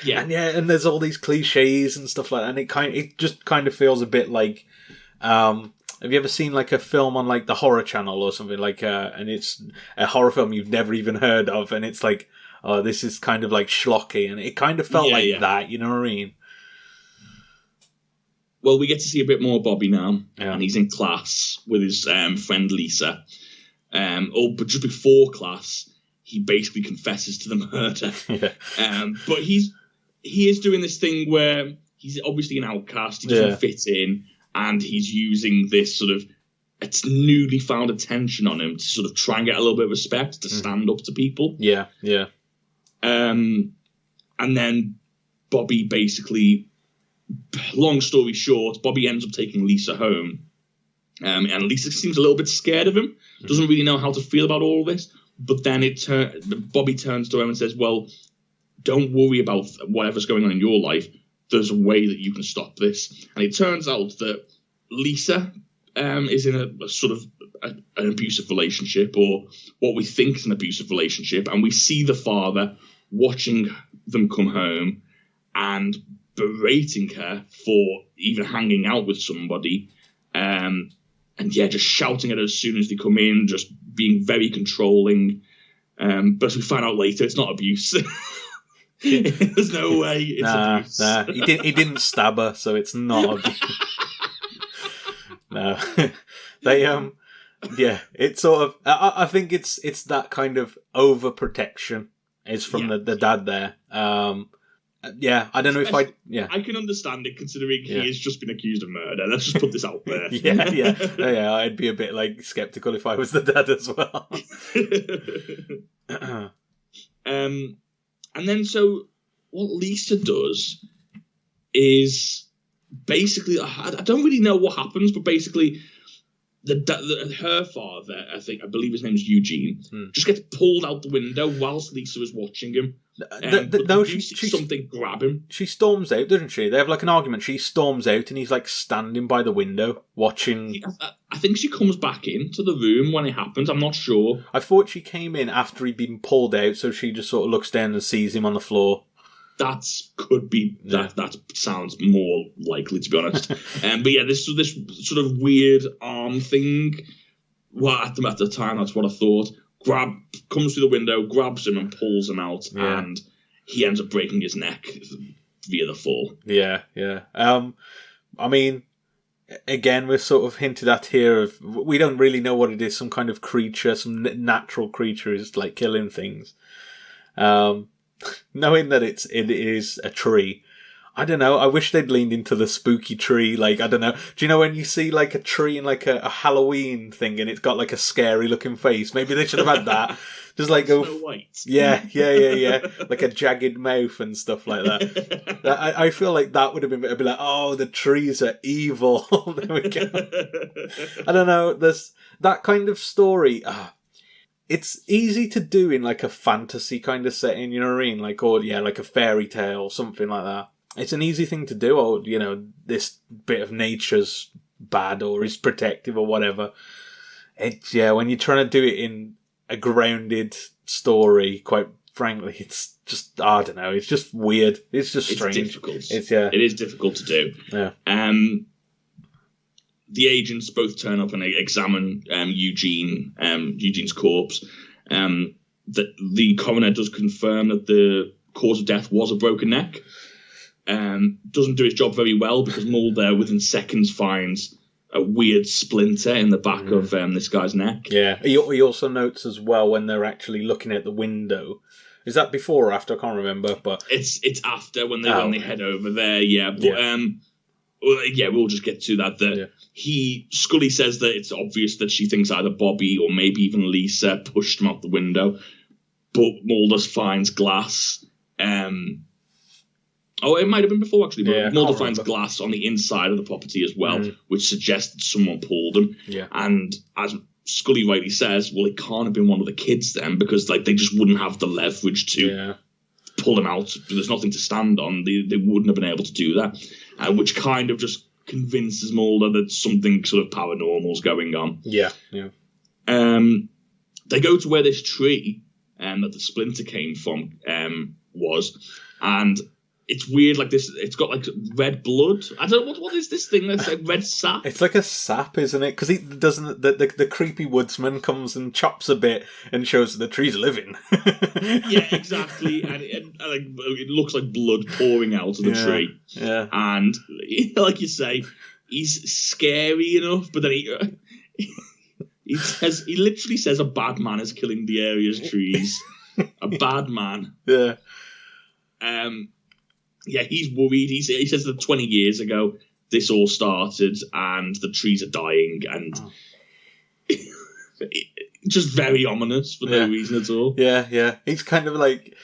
Yeah. And there's all these cliches and stuff like that, and it just kind of feels a bit like... have you ever seen like a film on like the Horror Channel or something like, and it's a horror film you've never even heard of, and it's like, oh, this is kind of like schlocky, and it kind of felt that, you know what I mean? Well, we get to see a bit more of Bobby now, Yeah. and he's in class with his friend Lisa. But just before class, he basically confesses to the murder. Yeah. But he is doing this thing where he's obviously an outcast, he doesn't fit in, and he's using this sort of newly found attention on him to sort of try and get a little bit of respect, to stand up to people. Yeah. And then Bobby basically, long story short, Bobby ends up taking Lisa home. And Lisa seems a little bit scared of him, doesn't really know how to feel about all this. But then Bobby turns to her and says, well, don't worry about whatever's going on in your life. There's a way that you can stop this. And it turns out that Lisa is in a sort of an abusive relationship, or what we think is an abusive relationship. And we see the father watching them come home and berating her for even hanging out with somebody. Just shouting at her as soon as they come in, just being very controlling. But as we find out later, it's not abuse. There's no way it's abuse. Nah. He didn't stab her, so it's not abuse. No. It's sort of, I think it's that kind of overprotection is from the dad there. I don't know if I can understand it, considering he has just been accused of murder. Let's just put this out there. I'd be a bit like skeptical if I was the dad as well. And then so what Lisa does is basically, I don't really know what happens, but basically her father, I believe his name is Eugene, just gets pulled out the window whilst Lisa is watching him. Something grab him. She storms out, doesn't she? They have like an argument. She storms out and he's like standing by the window watching. I think she comes back into the room when it happens. I'm not sure. I thought she came in after he'd been pulled out, so she just sort of looks down and sees him on the floor. That could be that sounds more likely, to be honest. But this sort of weird arm thing. Well, at the time, that's what I thought. Comes through the window, grabs him and pulls him out, and he ends up breaking his neck via the fall. Yeah. I mean, again, we're sort of hinted at here of, we don't really know what it is, some kind of creature, some natural creature is like killing things. Knowing that it is a tree, I don't know, I wish they'd leaned into the spooky tree, like, I don't know, do you know when you see like a tree in like a Halloween thing and it's got like a scary looking face? Maybe they should have had that. Just like go, Snow White. Yeah, like a jagged mouth and stuff like that. I feel like that would have been, it'd be like, oh, the trees are evil. There we go. I don't know, there's that kind of story. It's easy to do in like a fantasy kind of setting, you know what I mean? Like, or like a fairy tale or something like that. It's an easy thing to do, or, this bit of nature's bad or is protective or whatever. When you're trying to do it in a grounded story, quite frankly, it's just, I don't know, it's just weird. It's just strange. It's difficult. It is difficult to do. Yeah. The agents both turn up and they examine Eugene's corpse. The coroner does confirm that the cause of death was a broken neck. Doesn't do his job very well because Mulder, within seconds, finds a weird splinter in the back of this guy's neck. Yeah. He also notes as well when they're actually looking at the window. Is that before or after? I can't remember. But it's after when they head over there. Yeah, but we'll just get to that. Scully says that it's obvious that she thinks either Bobby or maybe even Lisa pushed him out the window, but Mulder finds glass. It might have been before, actually, but Mulder finds glass on the inside of the property as well, which suggests that someone pulled him. Yeah. And as Scully rightly says, well, it can't have been one of the kids then, because they just wouldn't have the leverage to pull him out. There's nothing to stand on. They wouldn't have been able to do that, which kind of just convinces Mulder that something sort of paranormal's going on. Yeah. They go to where this tree that the splinter came from was, and it's weird, like this. It's got like red blood. I don't know what is this thing that's like red sap. It's like a sap, isn't it? Because he doesn't. The creepy woodsman comes and chops a bit and shows the tree's living. Yeah, exactly. And it looks like blood pouring out of the tree. Yeah. And like you say, he's scary enough, but then he literally says a bad man is killing the area's trees. A bad man. Yeah. Yeah, he's worried. He says that 20 years ago this all started and the trees are dying, and just very ominous for no reason at all. Yeah. He's kind of like...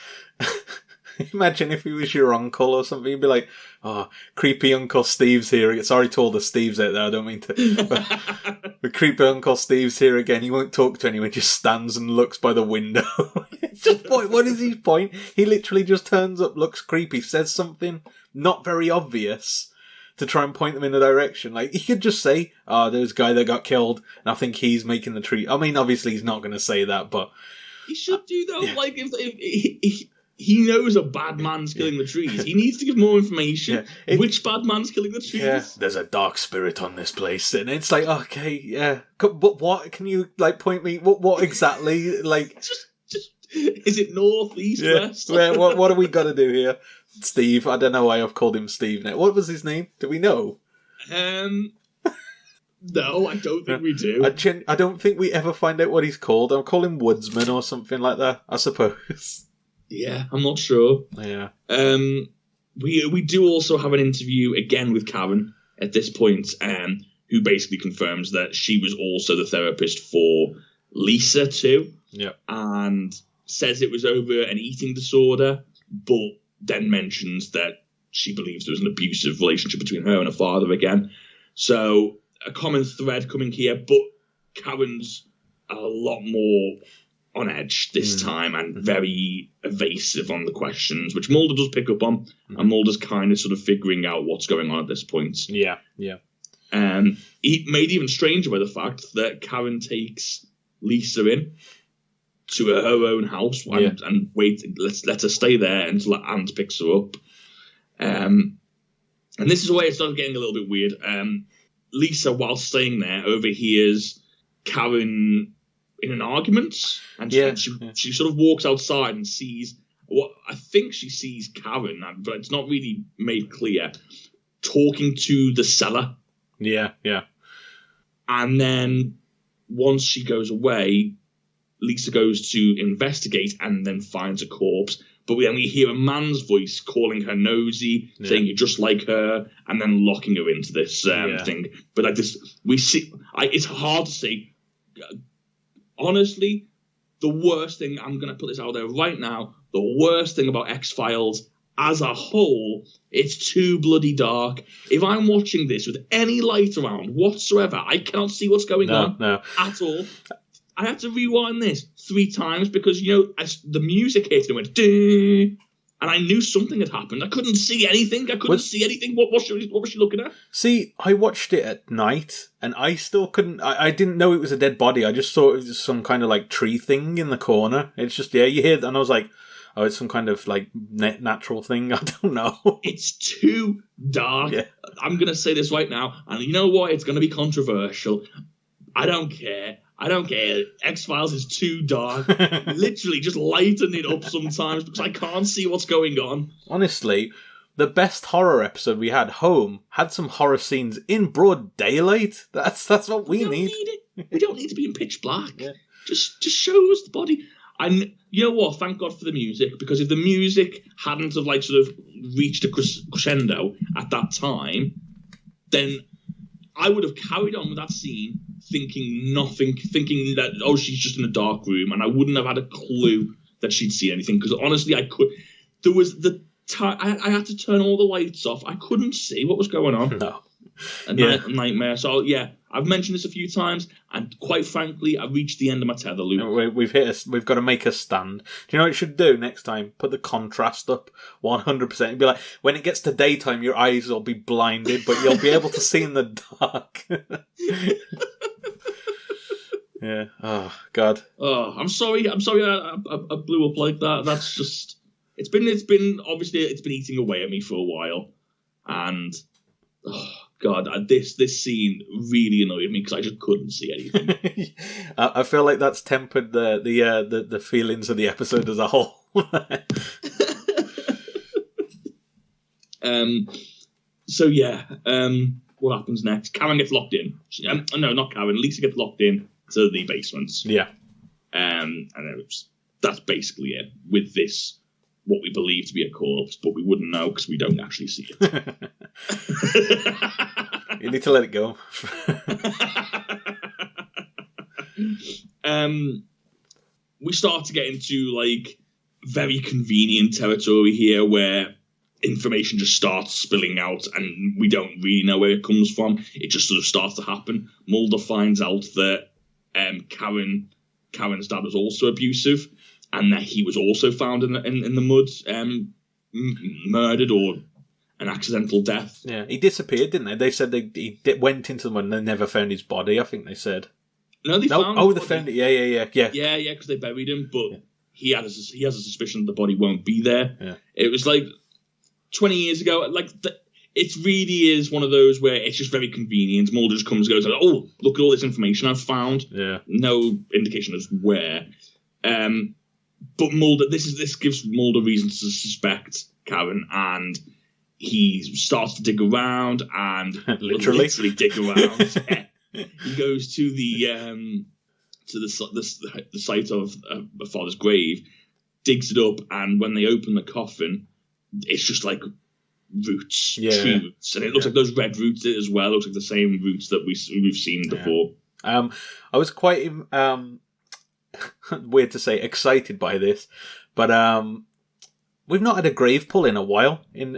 Imagine if he was your uncle or something. You'd be like, "Oh, creepy Uncle Steve's here." Sorry to all the Steves out there. I don't mean to. But creepy Uncle Steve's here again. He won't talk to anyone. Just stands and looks by the window. Just what is his point? He literally just turns up, looks creepy, says something not very obvious to try and point them in the direction. Like, he could just say, there's a guy that got killed, and I think he's making the tree. I mean, obviously he's not going to say that, but... He should do, though. Yeah. Like, if he knows a bad man's killing the trees. He needs to give more information. Yeah. Which bad man's killing the trees? Yeah. There's a dark spirit on this place. And it's like, okay, yeah. But what? Can you, like, point me... What exactly, like... Just is it north, east, west? What do we got to do here? Steve. I don't know why I've called him Steve now. What was his name? Do we know? No, I don't think we do. I don't think we ever find out what he's called. I'll call him Woodsman or something like that, I suppose. Yeah, I'm not sure. Yeah. We do also have an interview again with Karen at this point, who basically confirms that she was also the therapist for Lisa too. Yeah. And says it was over an eating disorder, but then mentions that she believes there was an abusive relationship between her and her father again. So a common thread coming here, but Karen's a lot more on edge this time and very evasive on the questions, which Mulder does pick up on, and Mulder's kind of sort of figuring out what's going on at this point. Yeah. He made even stranger by the fact that Karen takes Lisa in to her own house and let her stay there until her aunt picks her up. And this is where it started getting a little bit weird. Lisa, while staying there, overhears Karen in an argument, and she sort of walks outside and sees what I think she sees Karen, but it's not really made clear, talking to the cellar. Yeah. And then once she goes away, Lisa goes to investigate and then finds a corpse. But then we hear a man's voice calling her nosy, saying you're just like her, and then locking her into this thing. But like this, we see. It's hard to say. Honestly, the worst thing, I'm going to put this out there right now, the worst thing about X-Files as a whole, it's too bloody dark. If I'm watching this with any light around whatsoever, I cannot see what's going on at all. I had to rewind this 3 times because, as the music hit and went, ding, and I knew something had happened. I couldn't see anything. What was she looking at? See, I watched it at night, and I still couldn't. I didn't know it was a dead body. I just thought it was some kind of like tree thing in the corner. It's just you hear, and I was like, oh, it's some kind of like natural thing. I don't know. It's too dark. Yeah. I'm gonna say this right now, and you know what? It's gonna be controversial. I don't care. X-Files is too dark. Literally, just lighten it up sometimes because I can't see what's going on. Honestly, the best horror episode we had, Home, had some horror scenes in broad daylight. That's what we need. We don't need to be in pitch black. Yeah. Just show us the body. And you know what? Thank God for the music, because if the music hadn't have like sort of reached a crescendo at that time, then I would have carried on with that scene, thinking that, oh, she's just in a dark room, and I wouldn't have had a clue that she'd see anything, because honestly, there was the time, I had to turn all the lights off. I couldn't see what was going on. No. A nightmare. So, yeah, I've mentioned this a few times, and quite frankly, I've reached the end of my tether loop. We've got to make a stand. Do you know what you should do next time? Put the contrast up 100%. It'd be like, when it gets to daytime, your eyes will be blinded, but you'll be able to see in the dark. Yeah. Oh, God. Oh, I'm sorry I blew up like that. That's just... It's been eating away at me for a while. And... Oh, God, this scene really annoyed me because I just couldn't see anything. I feel like that's tempered the feelings of the episode as a whole. So yeah, what happens next? Karen gets locked in. No, not Karen. Lisa gets locked in to the basement. Yeah. And that's basically it with this. What we believe to be a corpse, but we wouldn't know because we don't actually see it. You need to let it go. We start to get into like very convenient territory here where information just starts spilling out and we don't really know where it comes from. It just sort of starts to happen. Mulder finds out that Karen's dad was also abusive, and that he was also found in the mud, murdered or an accidental death. Yeah, he disappeared, didn't they? They said he went into the mud and they never found his body, I think they said. No, they found his body. They found it, yeah. Yeah, because they buried him, but he has a suspicion that the body won't be there. Yeah. It was like 20 years ago, it really is one of those where it's just very convenient. Mulder just comes and goes, oh, look at all this information I've found. Yeah. No indication as where. But Mulder, this gives Mulder reason to suspect Karen, and he starts to dig around and literally dig around. He goes to the site of a father's grave, digs it up, and when they open the coffin, it's just like roots, tree roots, and it looks like those red roots as well. It looks like the same roots that we've seen before. I was quite weird to say excited by this, but we've not had a grave pull in a while in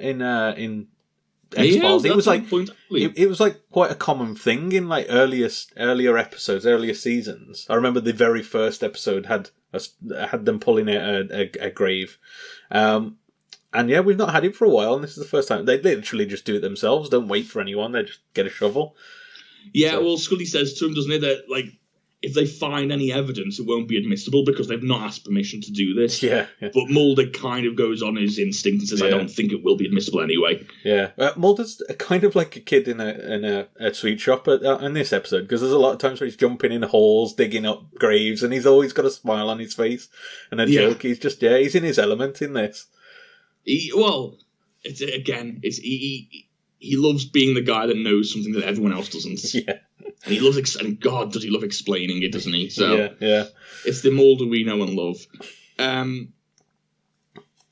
X-Files. It was like it was like quite a common thing in like earlier episodes, earlier seasons. I remember the very first episode had them pulling a grave. And yeah, we've not had it for a while, and this is the first time. They literally just do it themselves, don't wait for anyone, they just get a shovel. Yeah, well, Scully says to him, doesn't he, that like if they find any evidence, it won't be admissible because they've not asked permission to do this. Yeah. But Mulder kind of goes on his instinct and says, I don't think it will be admissible anyway. Yeah. Mulder's kind of like a kid in a sweet shop in this episode, because there's a lot of times where he's jumping in holes, digging up graves, and he's always got a smile on his face and a joke. He's just, he's in his element in this. He loves being the guy that knows something that everyone else doesn't. Yeah. And he loves, and God, does he love explaining it, doesn't he? So yeah. It's the Mulder we know and love.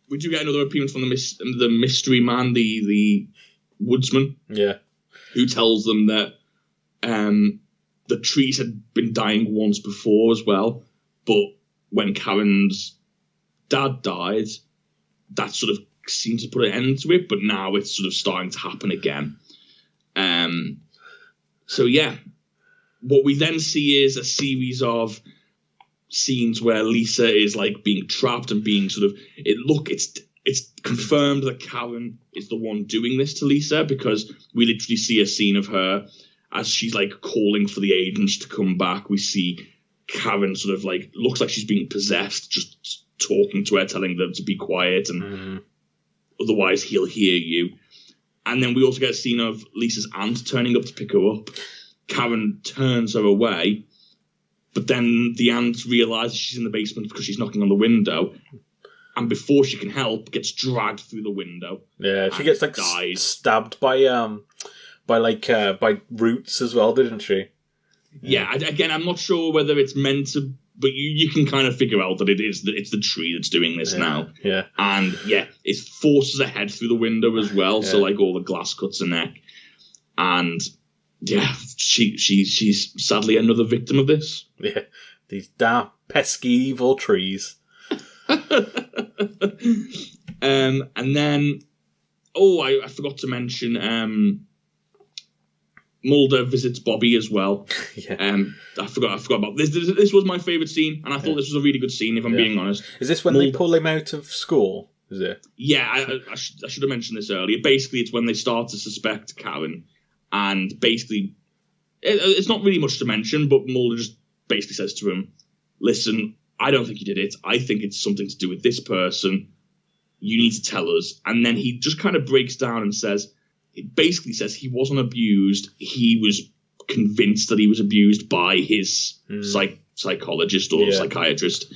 We do get another appearance from the mystery man, the woodsman. Yeah. Who tells them that the trees had been dying once before as well, but when Karen's dad died, that sort of seemed to put an end to it, but now it's sort of starting to happen again. So yeah, what we then see is a series of scenes where Lisa is like being trapped and being sort of it's confirmed that Karen is the one doing this to Lisa, because we literally see a scene of her as she's like calling for the agents to come back. We see Karen sort of like, looks like she's being possessed, just talking to her, telling them to be quiet and otherwise he'll hear you. And then we also get a scene of Lisa's aunt turning up to pick her up. Karen turns her away, but then the aunt realizes she's in the basement because she's knocking on the window. And before she can help, gets dragged through the window. Yeah, she gets like stabbed by roots as well, didn't she? Yeah, again, I'm not sure whether it's meant to, but you can kind of figure out that it's the tree that's doing this now. Yeah, and yeah, it forces her head through the window as well. Yeah. So like all the glass cuts her neck, and yeah, she's sadly another victim of this. Yeah, these damn pesky evil trees. And then, I forgot to mention, Mulder visits Bobby as well. Yeah. I forgot about this. This was my favourite scene, and I thought this was a really good scene, if I'm being honest. Is this when they pull him out of school? Is it? Yeah, I should have mentioned this earlier. Basically, it's when they start to suspect Karen, and basically, it's not really much to mention, but Mulder just basically says to him, "Listen, I don't think you did it. I think it's something to do with this person. You need to tell us." And then he just kind of breaks down and says, it basically says he wasn't abused. He was convinced that he was abused by his psychologist or psychiatrist.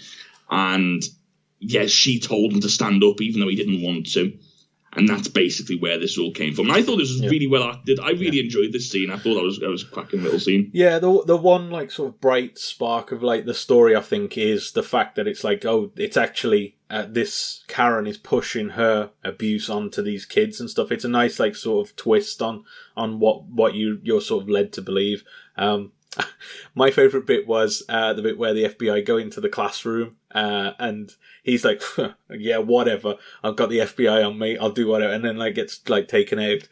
And yes, she told him to stand up even though he didn't want to. And that's basically where this all came from. And I thought this was really well acted. I really enjoyed this scene. I thought that was a cracking little scene. Yeah, the one like sort of bright spark of like the story, I think, is the fact that it's like, it's actually this Karen is pushing her abuse onto these kids and stuff. It's a nice like sort of twist on what you're sort of led to believe. My favourite bit was the bit where the FBI go into the classroom and he's like, yeah, whatever. I've got the FBI on me. I'll do whatever. And then like gets like taken out.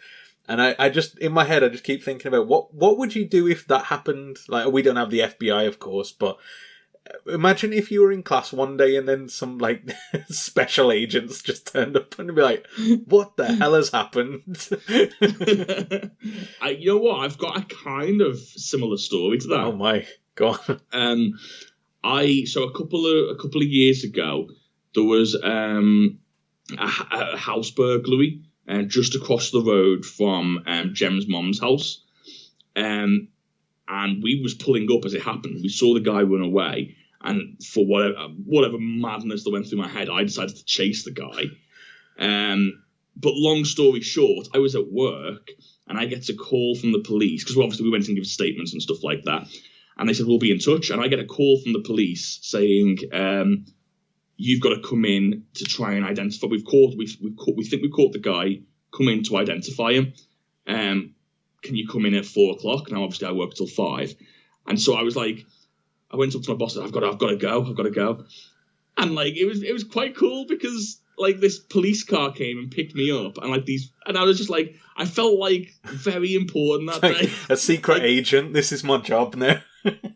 And I just, in my head, I just keep thinking about what would you do if that happened? Like, we don't have the FBI, of course, but imagine if you were in class one day and then some like special agents just turned up and be like, what the hell has happened? You know what? I've got a kind of similar story to that. Oh my God. So a couple of years ago, there was a house burglary just across the road from Jem's mum's house. And we was pulling up as it happened. We saw the guy run away, and for whatever madness that went through my head, I decided to chase the guy. But long story short, I was at work, and I get a call from the police, because obviously we went and gave statements and stuff like that, and they said, we'll be in touch, and I get a call from the police saying, you've got to come in to try and identify. We think we've caught the guy. Come in to identify him. Can you come in at 4:00? Now, obviously, I work till 5. And so I was like, I went up to my boss and said, I've got to go. And like, it was quite cool because like this police car came and picked me up and like and I was just like, I felt like very important that day. A secret agent. This is my job now.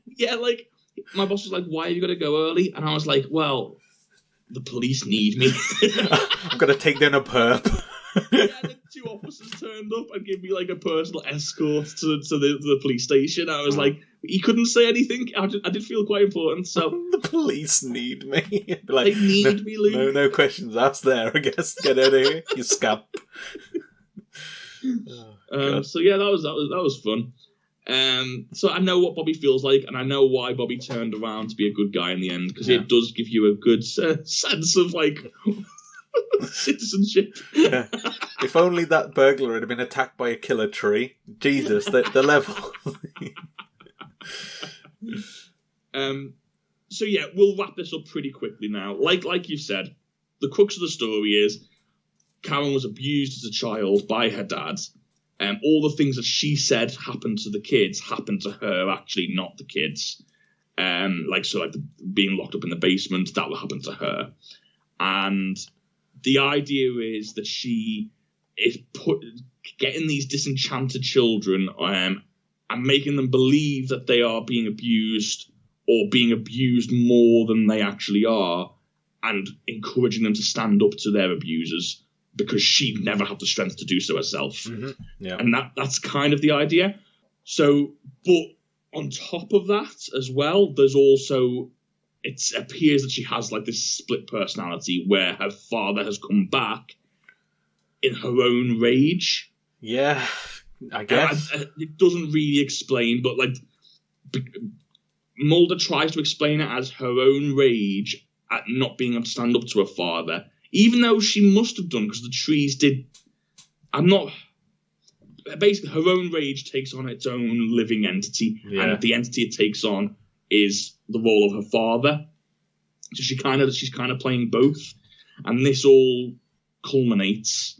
Yeah. Like my boss was like, why have you got to go early? And I was like, well, the police need me. I'm going to take down a perp. Yeah, and then 2 officers turned up and gave me like a personal escort to the police station. I was like, he couldn't say anything. I did feel quite important. So the police need me. Like, they need me, Luke. No questions asked there. I guess get out of here, you scamp. So yeah, that was fun. So I know what Bobby feels like, and I know why Bobby turned around to be a good guy in the end, because it does give you a good sense of like. Citizenship. Yeah. If only that burglar had been attacked by a killer tree. Jesus, the level. So yeah, we'll wrap this up pretty quickly now. Like you've said, the crux of the story is Karen was abused as a child by her dad. All the things that she said happened to the kids happened to her, actually, not the kids. Being locked up in the basement, that would happen to her. And the idea is that she is getting these disenchanted children and making them believe that they are being abused or being abused more than they actually are, and encouraging them to stand up to their abusers because she'd never have the strength to do so herself. Mm-hmm. Yeah. And that's kind of the idea. So, but on top of that as well, there's also, it appears that she has like this split personality where her father has come back in her own rage. Yeah, I guess. It doesn't really explain, but like Mulder tries to explain it as her own rage at not being able to stand up to her father, even though she must have done, because the trees did. Basically, her own rage takes on its own living entity, and the entity it takes on is the role of her father. So she's kind of playing both, and this all culminates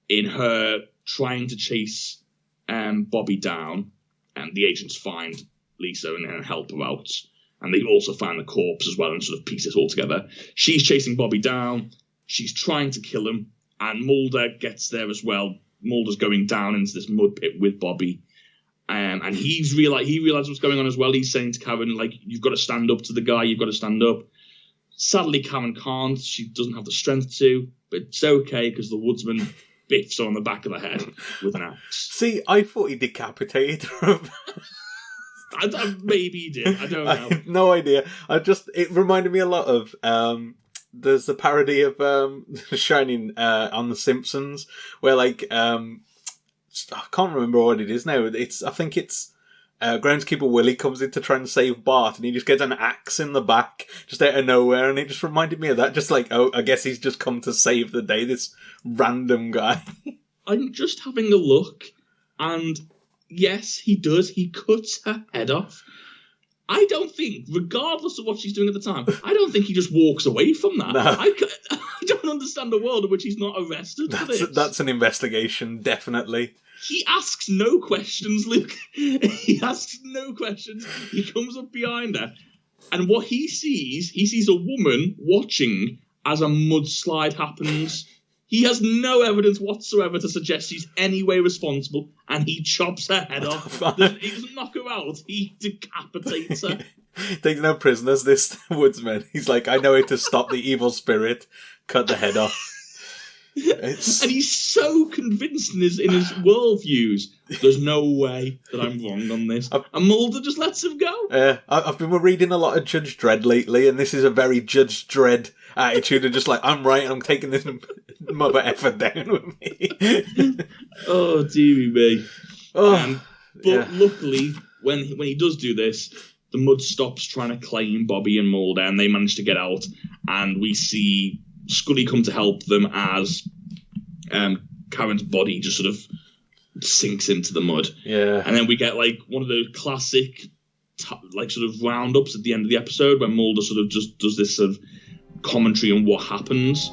in her trying to chase Bobby down, and the agents find Lisa and help her out, and they also find the corpse as well and sort of piece it all together. She's chasing Bobby down, she's trying to kill him, and Mulder gets there as well. Mulder's going down into this mud pit with Bobby, and he realizes what's going on as well. He's saying to Karen, like, you've got to stand up to the guy, you've got to stand up. Sadly, Karen can't. She doesn't have the strength to, but it's okay because the woodsman biffs her on the back of the head with an axe. See, I thought he decapitated her. Maybe he did. I don't know. I have no idea. It reminded me a lot of there's the parody of Shining on The Simpsons, where like I can't remember what it is now. I think it's groundskeeper Willie comes in to try and save Bart, and he just gets an axe in the back just out of nowhere, and it just reminded me of that. Just like, oh, I guess he's just come to save the day. This random guy. I'm just having a look, and yes, he does. He cuts her head off. I don't think, regardless of what she's doing at the time, I don't think he just walks away from that. No. I don't understand a world in which he's not arrested for this. That's an investigation, definitely. He asks no questions, Luke. He asks no questions. He comes up behind her, and what he sees a woman watching as a mudslide happens. He has no evidence whatsoever to suggest she's any way responsible, and he chops her head off. He doesn't knock her out, he decapitates her. Takes no prisoners, this woodsman. He's like, I know how to stop the evil spirit, cut the head off. And he's so convinced in his worldviews. There's no way that I'm wrong on this. And Mulder just lets him go. I've been reading a lot of Judge Dredd lately, and this is a very Judge Dredd attitude of just like, I'm right and I'm taking this mother effer down with me. Oh, dearie me. But luckily, when he does do this, the mud stops trying to claim Bobby and Mulder, and they manage to get out, and we see Scully come to help them as Karen's body just sort of sinks into the mud. Yeah. And then we get like one of those classic sort of roundups at the end of the episode where Mulder sort of just does this sort of commentary on what happens.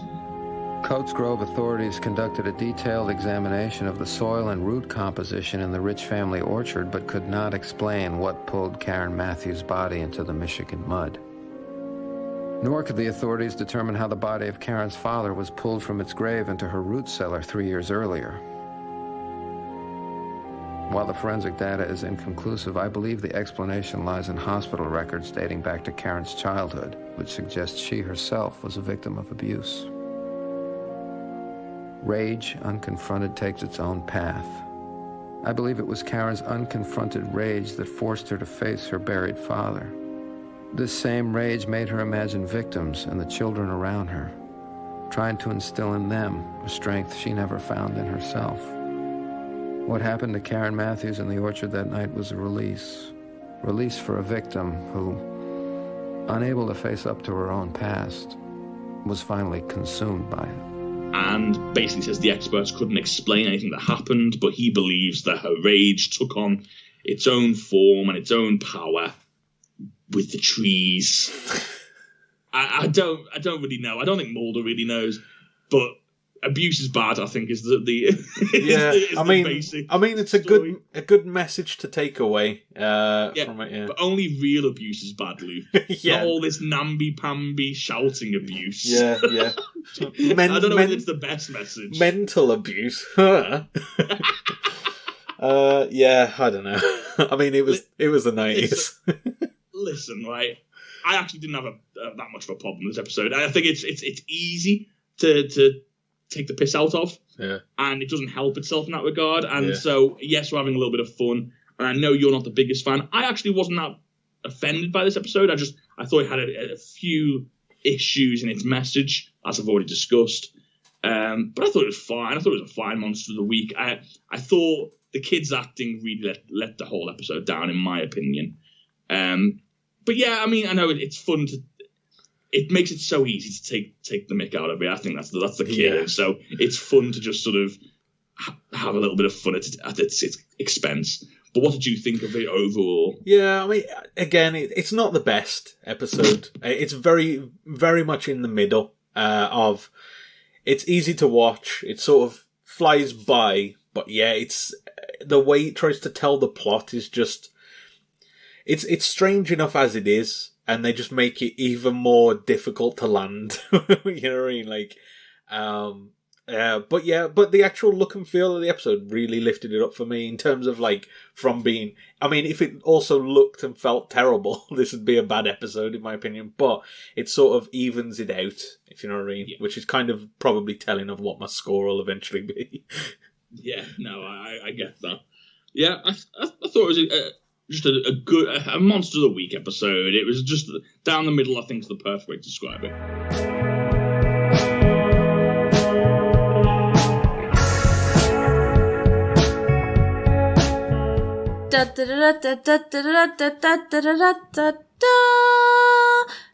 Coates Grove authorities conducted a detailed examination of the soil and root composition in the Rich family orchard, but could not explain what pulled Karen Matthews' body into the Michigan mud. Nor could the authorities determine how the body of Karen's father was pulled from its grave into her root cellar 3 years earlier. While the forensic data is inconclusive, I believe the explanation lies in hospital records dating back to Karen's childhood, which suggests she herself was a victim of abuse. Rage, unconfronted, takes its own path. I believe it was Karen's unconfronted rage that forced her to face her buried father. This same rage made her imagine victims and the children around her, trying to instill in them a strength she never found in herself. What happened to Karen Matthews in the orchard that night was a release for a victim who, unable to face up to her own past, was finally consumed by it. And basically says the experts couldn't explain anything that happened, but he believes that her rage took on its own form and its own power with the trees. I don't really know. I don't think Mulder really knows, but abuse is bad, I think, is the basic. I mean, it's story. a good message to take away from it. Yeah, but only real abuse is bad, Luke. Not all this namby-pamby shouting abuse. Yeah. I don't know if it's the best message. Mental abuse. Yeah, I don't know. I mean, it was the 90s. Listen, right? I actually didn't have that much of a problem with this episode. I think it's easy to take the piss out of, and it doesn't help itself in that regard. And so, yes, we're having a little bit of fun. And I know you're not the biggest fan. I actually wasn't that offended by this episode. I thought it had a few issues in its message, as I've already discussed. But I thought it was fine. I thought it was a fine Monster of the Week. I thought the kids' acting really let the whole episode down, in my opinion. But yeah, I mean, I know it's fun to. It makes it so easy to take the mick out of it. I think that's the key. Yeah. So it's fun to just sort of have a little bit of fun at its expense. But what did you think of it overall? Yeah, I mean, again, it's not the best episode. It's very, very much in the middle of. It's easy to watch. It sort of flies by, but yeah, it's the way it tries to tell the plot is just. It's strange enough as it is, and they just make it even more difficult to land. You know what I mean? Like, but the actual look and feel of the episode really lifted it up for me in terms of like from being. I mean, if it also looked and felt terrible, this would be a bad episode in my opinion. But it sort of evens it out, if you know what I mean. Yeah. Which is kind of probably telling of what my score will eventually be. Yeah, no, I get that. Yeah, I thought it was just a good Monster of the Week episode. It was just down the middle. I think is the perfect way to describe it.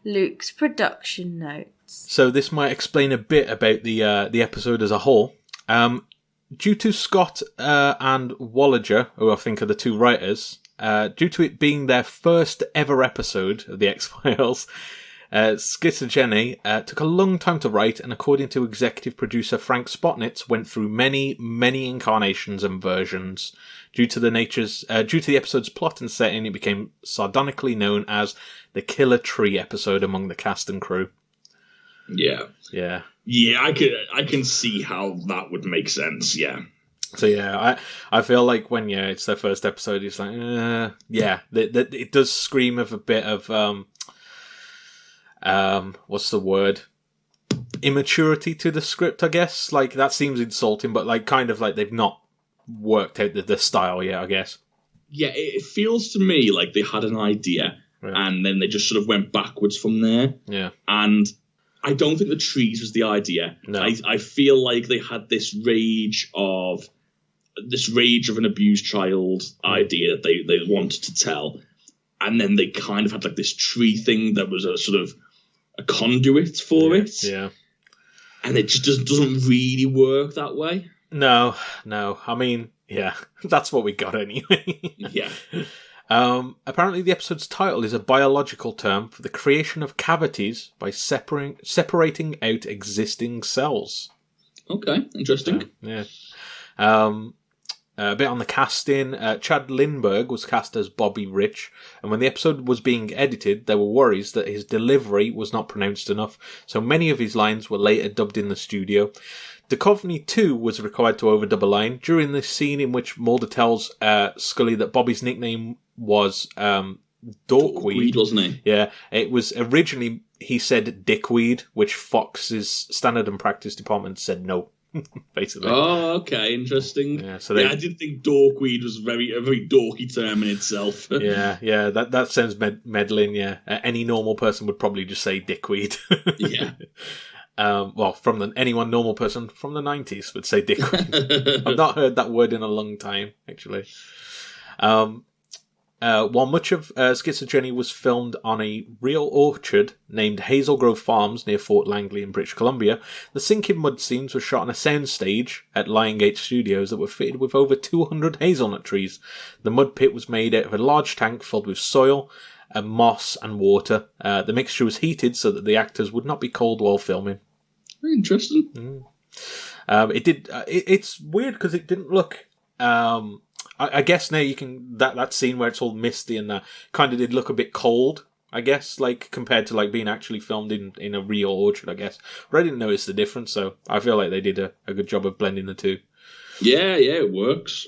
Luke's production notes. So this might explain a bit about the episode as a whole. Due to Scott and Walliger, who I think are the two writers, due to it being their first ever episode of the X-Files, Schizogeny took a long time to write, and according to executive producer Frank Spotnitz, went through many, many incarnations and versions. Due to the episode's plot and setting, it became sardonically known as the Killer Tree episode among the cast and crew. Yeah. Yeah. Yeah, I can see how that would make sense, yeah. So yeah, I feel like when it's their first episode, it's like, it does scream of a bit of what's the word? Immaturity to the script, I guess. Like that seems insulting, but like kind of like they've not worked out the style yet, I guess. Yeah, it feels to me like they had an idea and then they just sort of went backwards from there. Yeah, and I don't think the trees was the idea. No. I feel like they had this rage of an abused child idea that they wanted to tell, and then they kind of had like this tree thing that was a sort of a conduit for it. Yeah, and it just doesn't really work that way. No. I mean, yeah, that's what we got anyway. Yeah. Apparently the episode's title is a biological term for the creation of cavities by separating out existing cells. Okay, interesting. Yeah. A bit on the casting. Chad Lindbergh was cast as Bobby Rich, and when the episode was being edited, there were worries that his delivery was not pronounced enough, so many of his lines were later dubbed in the studio. Duchovny, too, was required to overdub a line during the scene in which Mulder tells Scully that Bobby's nickname was Dorkweed, wasn't he? Yeah, it was originally, he said Dickweed, which Fox's Standard and Practice Department said no, basically. Oh, okay, interesting. Yeah, so I did think Dorkweed was a very dorky term in itself. yeah, that sounds meddling, yeah. Any normal person would probably just say Dickweed. Yeah. Anyone normal person from the 90s would say dickweed. I've not heard that word in a long time, actually. While much of Schizogeny was filmed on a real orchard named Hazel Grove Farms near Fort Langley in British Columbia, the sinking mud scenes were shot on a soundstage at Liongate Studios that were fitted with over 200 hazelnut trees. The mud pit was made out of a large tank filled with soil, moss and water. The mixture was heated so that the actors would not be cold while filming. Interesting. It's weird because it didn't look. I guess now you can that scene where it's all misty and that kind of did look a bit cold. I guess like compared to like being actually filmed in a real orchard. I guess, but I didn't notice the difference. So I feel like they did a good job of blending the two. Yeah, it works.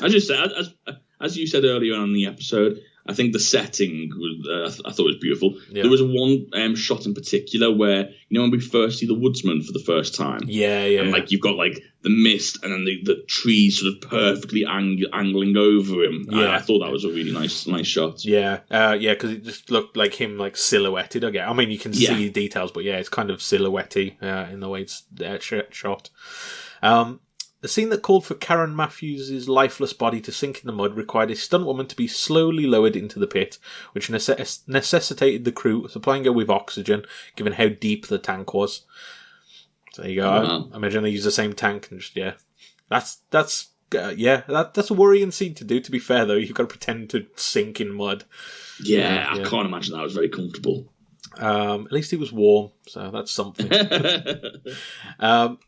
As you said earlier on in the episode, I think the setting was, I thought was beautiful. Yeah. There was one shot in particular where, when we first see the woodsman for the first time. Yeah. And you've got the mist and then the trees sort of perfectly angling over him. Yeah. I thought that was a really nice shot. Yeah, because it just looked like him silhouetted again. I mean, you can see details, but yeah, it's kind of silhouetty in the way it's shot. The scene that called for Karen Matthews' lifeless body to sink in the mud required a stuntwoman to be slowly lowered into the pit, which necessitated the crew supplying her with oxygen, given how deep the tank was. So there you go. Wow. I imagine they use the same tank and just that's a worrying scene to do. To be fair, though, you've got to pretend to sink in mud. Yeah, I can't imagine that was very comfortable. At least it was warm, so that's something.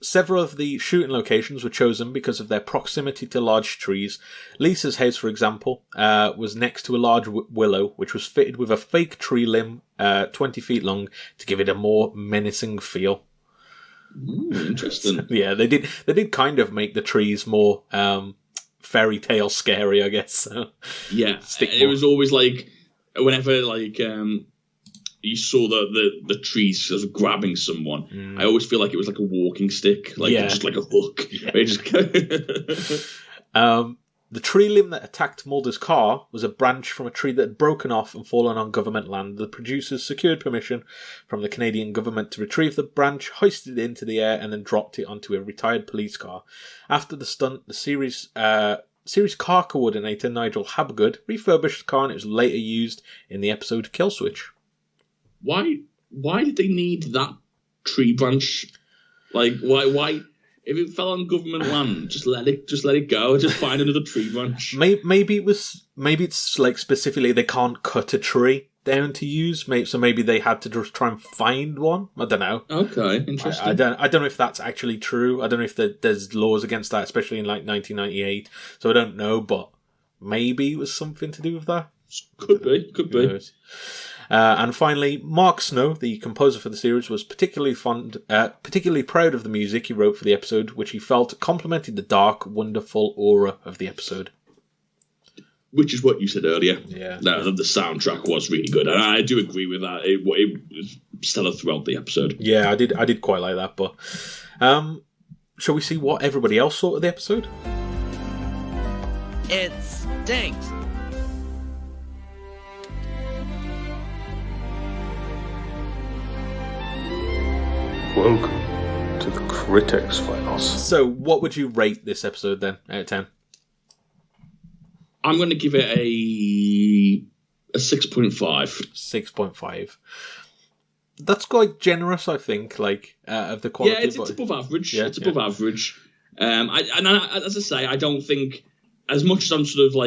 Several of the shooting locations were chosen because of their proximity to large trees. Lisa's house, for example, was next to a large willow, which was fitted with a fake tree limb 20 feet long to give it a more menacing feel. Ooh, interesting. Yeah, they did kind of make the trees more fairy tale scary, I guess. So. Yeah, it was always whenever you saw the trees sort of grabbing someone, I always feel like it was like a walking stick, just like a hook. Yeah. The tree limb that attacked Mulder's car was a branch from a tree that had broken off and fallen on government land. The producers secured permission from the Canadian government to retrieve the branch, hoisted it into the air, and then dropped it onto a retired police car. After the stunt, the series car coordinator, Nigel Habgood, refurbished the car, and it was later used in the episode Kill Switch. Why did they need that tree branch? Why? If it fell on government land, just let it go. Just find another tree branch. Maybe it's specifically they can't cut a tree down to use. So maybe they had to just try and find one. I don't know. Okay, interesting. I don't know if that's actually true. I don't know if there's laws against that, especially in 1998. So I don't know, but maybe it was something to do with that. Could be. And finally, Mark Snow, the composer for the series, was particularly proud of the music he wrote for the episode, which he felt complemented the dark, wonderful aura of the episode. Which is what you said earlier. Yeah. The soundtrack was really good, and I do agree with that. It was stellar throughout the episode. Yeah, I did quite like that. But shall we see what everybody else thought of the episode? It stinks. Welcome to the Critic's Files. So, what would you rate this episode then, out of 10? I'm going to give it a 6.5. 6.5. That's quite generous, I think, of the quality. Yeah, it's above average. Yeah, it's above average. As I say, I don't think, as much as I'm sort of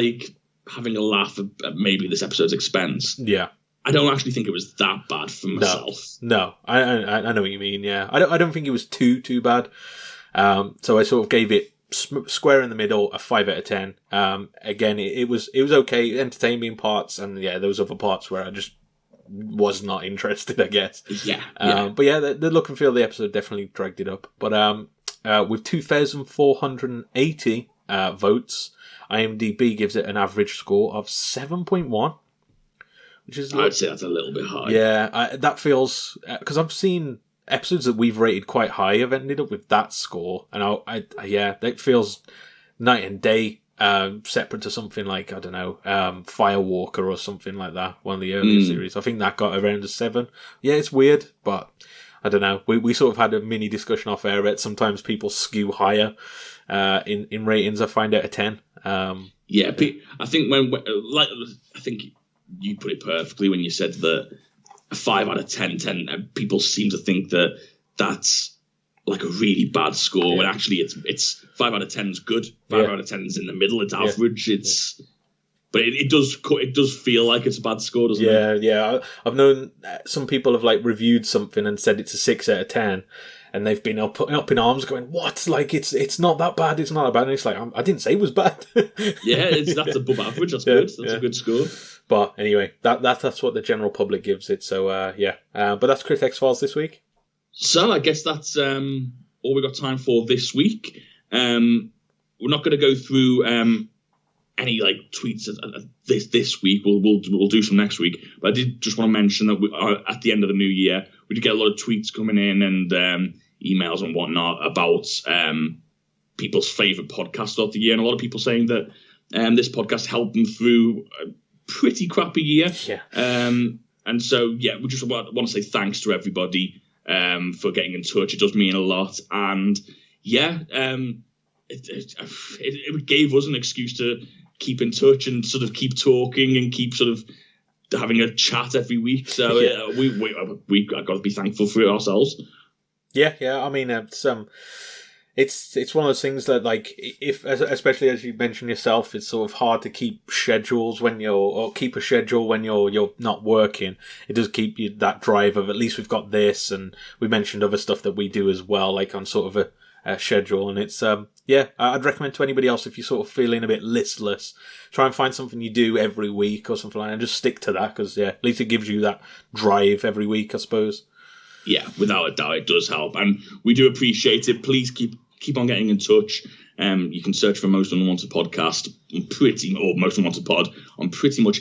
having a laugh at maybe this episode's expense. Yeah. I don't actually think it was that bad for myself. No, I know what you mean. Yeah, I don't think it was too bad. So I sort of gave it square in the middle, a 5 out of 10. Again, it was okay, entertaining parts, and yeah, there was other parts where I just was not interested, I guess. Yeah. But yeah, the look and feel of the episode definitely dragged it up. But with 2,480 votes, IMDb gives it an average score of 7.1. Which is I'd say that's a little bit high. Yeah, that feels... Because I've seen episodes that we've rated quite high have ended up with that score. And that feels night and day, separate to something like, I don't know, Firewalker or something like that, one of the earlier series. I think that got around a 7. Yeah, it's weird, but I don't know. We sort of had a mini discussion off air about sometimes people skew higher in ratings, I find, out of 10. Yeah, I think I think you put it perfectly when you said that a 5 out of 10, people seem to think that that's like a really bad score, when actually it's 5 out of 10 is good, 5 out of 10 is in the middle, it's average, but it does feel like it's a bad score, doesn't it? Yeah. I've known some people have reviewed something and said it's a 6 out of 10. And they've been up in arms going, what? It's not that bad, it's not that bad. And it's I didn't say it was bad. Yeah, that's above average, that's good. That's a good score. But anyway, that's what the general public gives it. So, but that's Critic's Files this week. So I guess that's all we got time for this week. We're not going to go through any like tweets this week. We'll do some next week. But I did just want to mention that we are at the end of the new year. We did get a lot of tweets coming in and emails and whatnot about people's favourite podcasts of the year, and a lot of people saying that this podcast helped them through a pretty crappy year. Yeah. And so, yeah, we just want to say thanks to everybody for getting in touch. It does mean a lot. And, yeah, it gave us an excuse to keep in touch and sort of keep talking and keep sort of having a chat every week. So we got to be thankful for it ourselves. Yeah. I mean, it's one of those things that, like, especially as you mentioned yourself, it's sort of hard to keep schedules keep a schedule when you're not working. It does keep you that drive of, at least we've got this, and we mentioned other stuff that we do as well, like on sort of a schedule. And it's I'd recommend to anybody else, if you're sort of feeling a bit listless, try and find something you do every week or something like that, and just stick to that, because at least it gives you that drive every week, I suppose. Yeah, without a doubt, it does help, and we do appreciate it. Please keep on getting in touch. You can search for Most Unwanted Podcast or Most Unwanted Pod on pretty much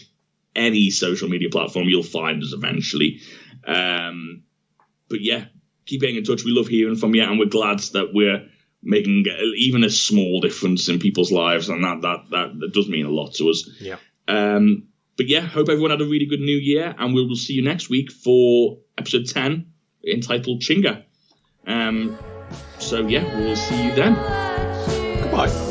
any social media platform. You'll find us eventually. But yeah, keep getting in touch. We love hearing from you, and we're glad that we're making even a small difference in people's lives, and that does mean a lot to us. Yeah. But yeah, hope everyone had a really good new year, and we will see you next week for episode 10 entitled Chinga. So yeah, we'll see you then. Goodbye.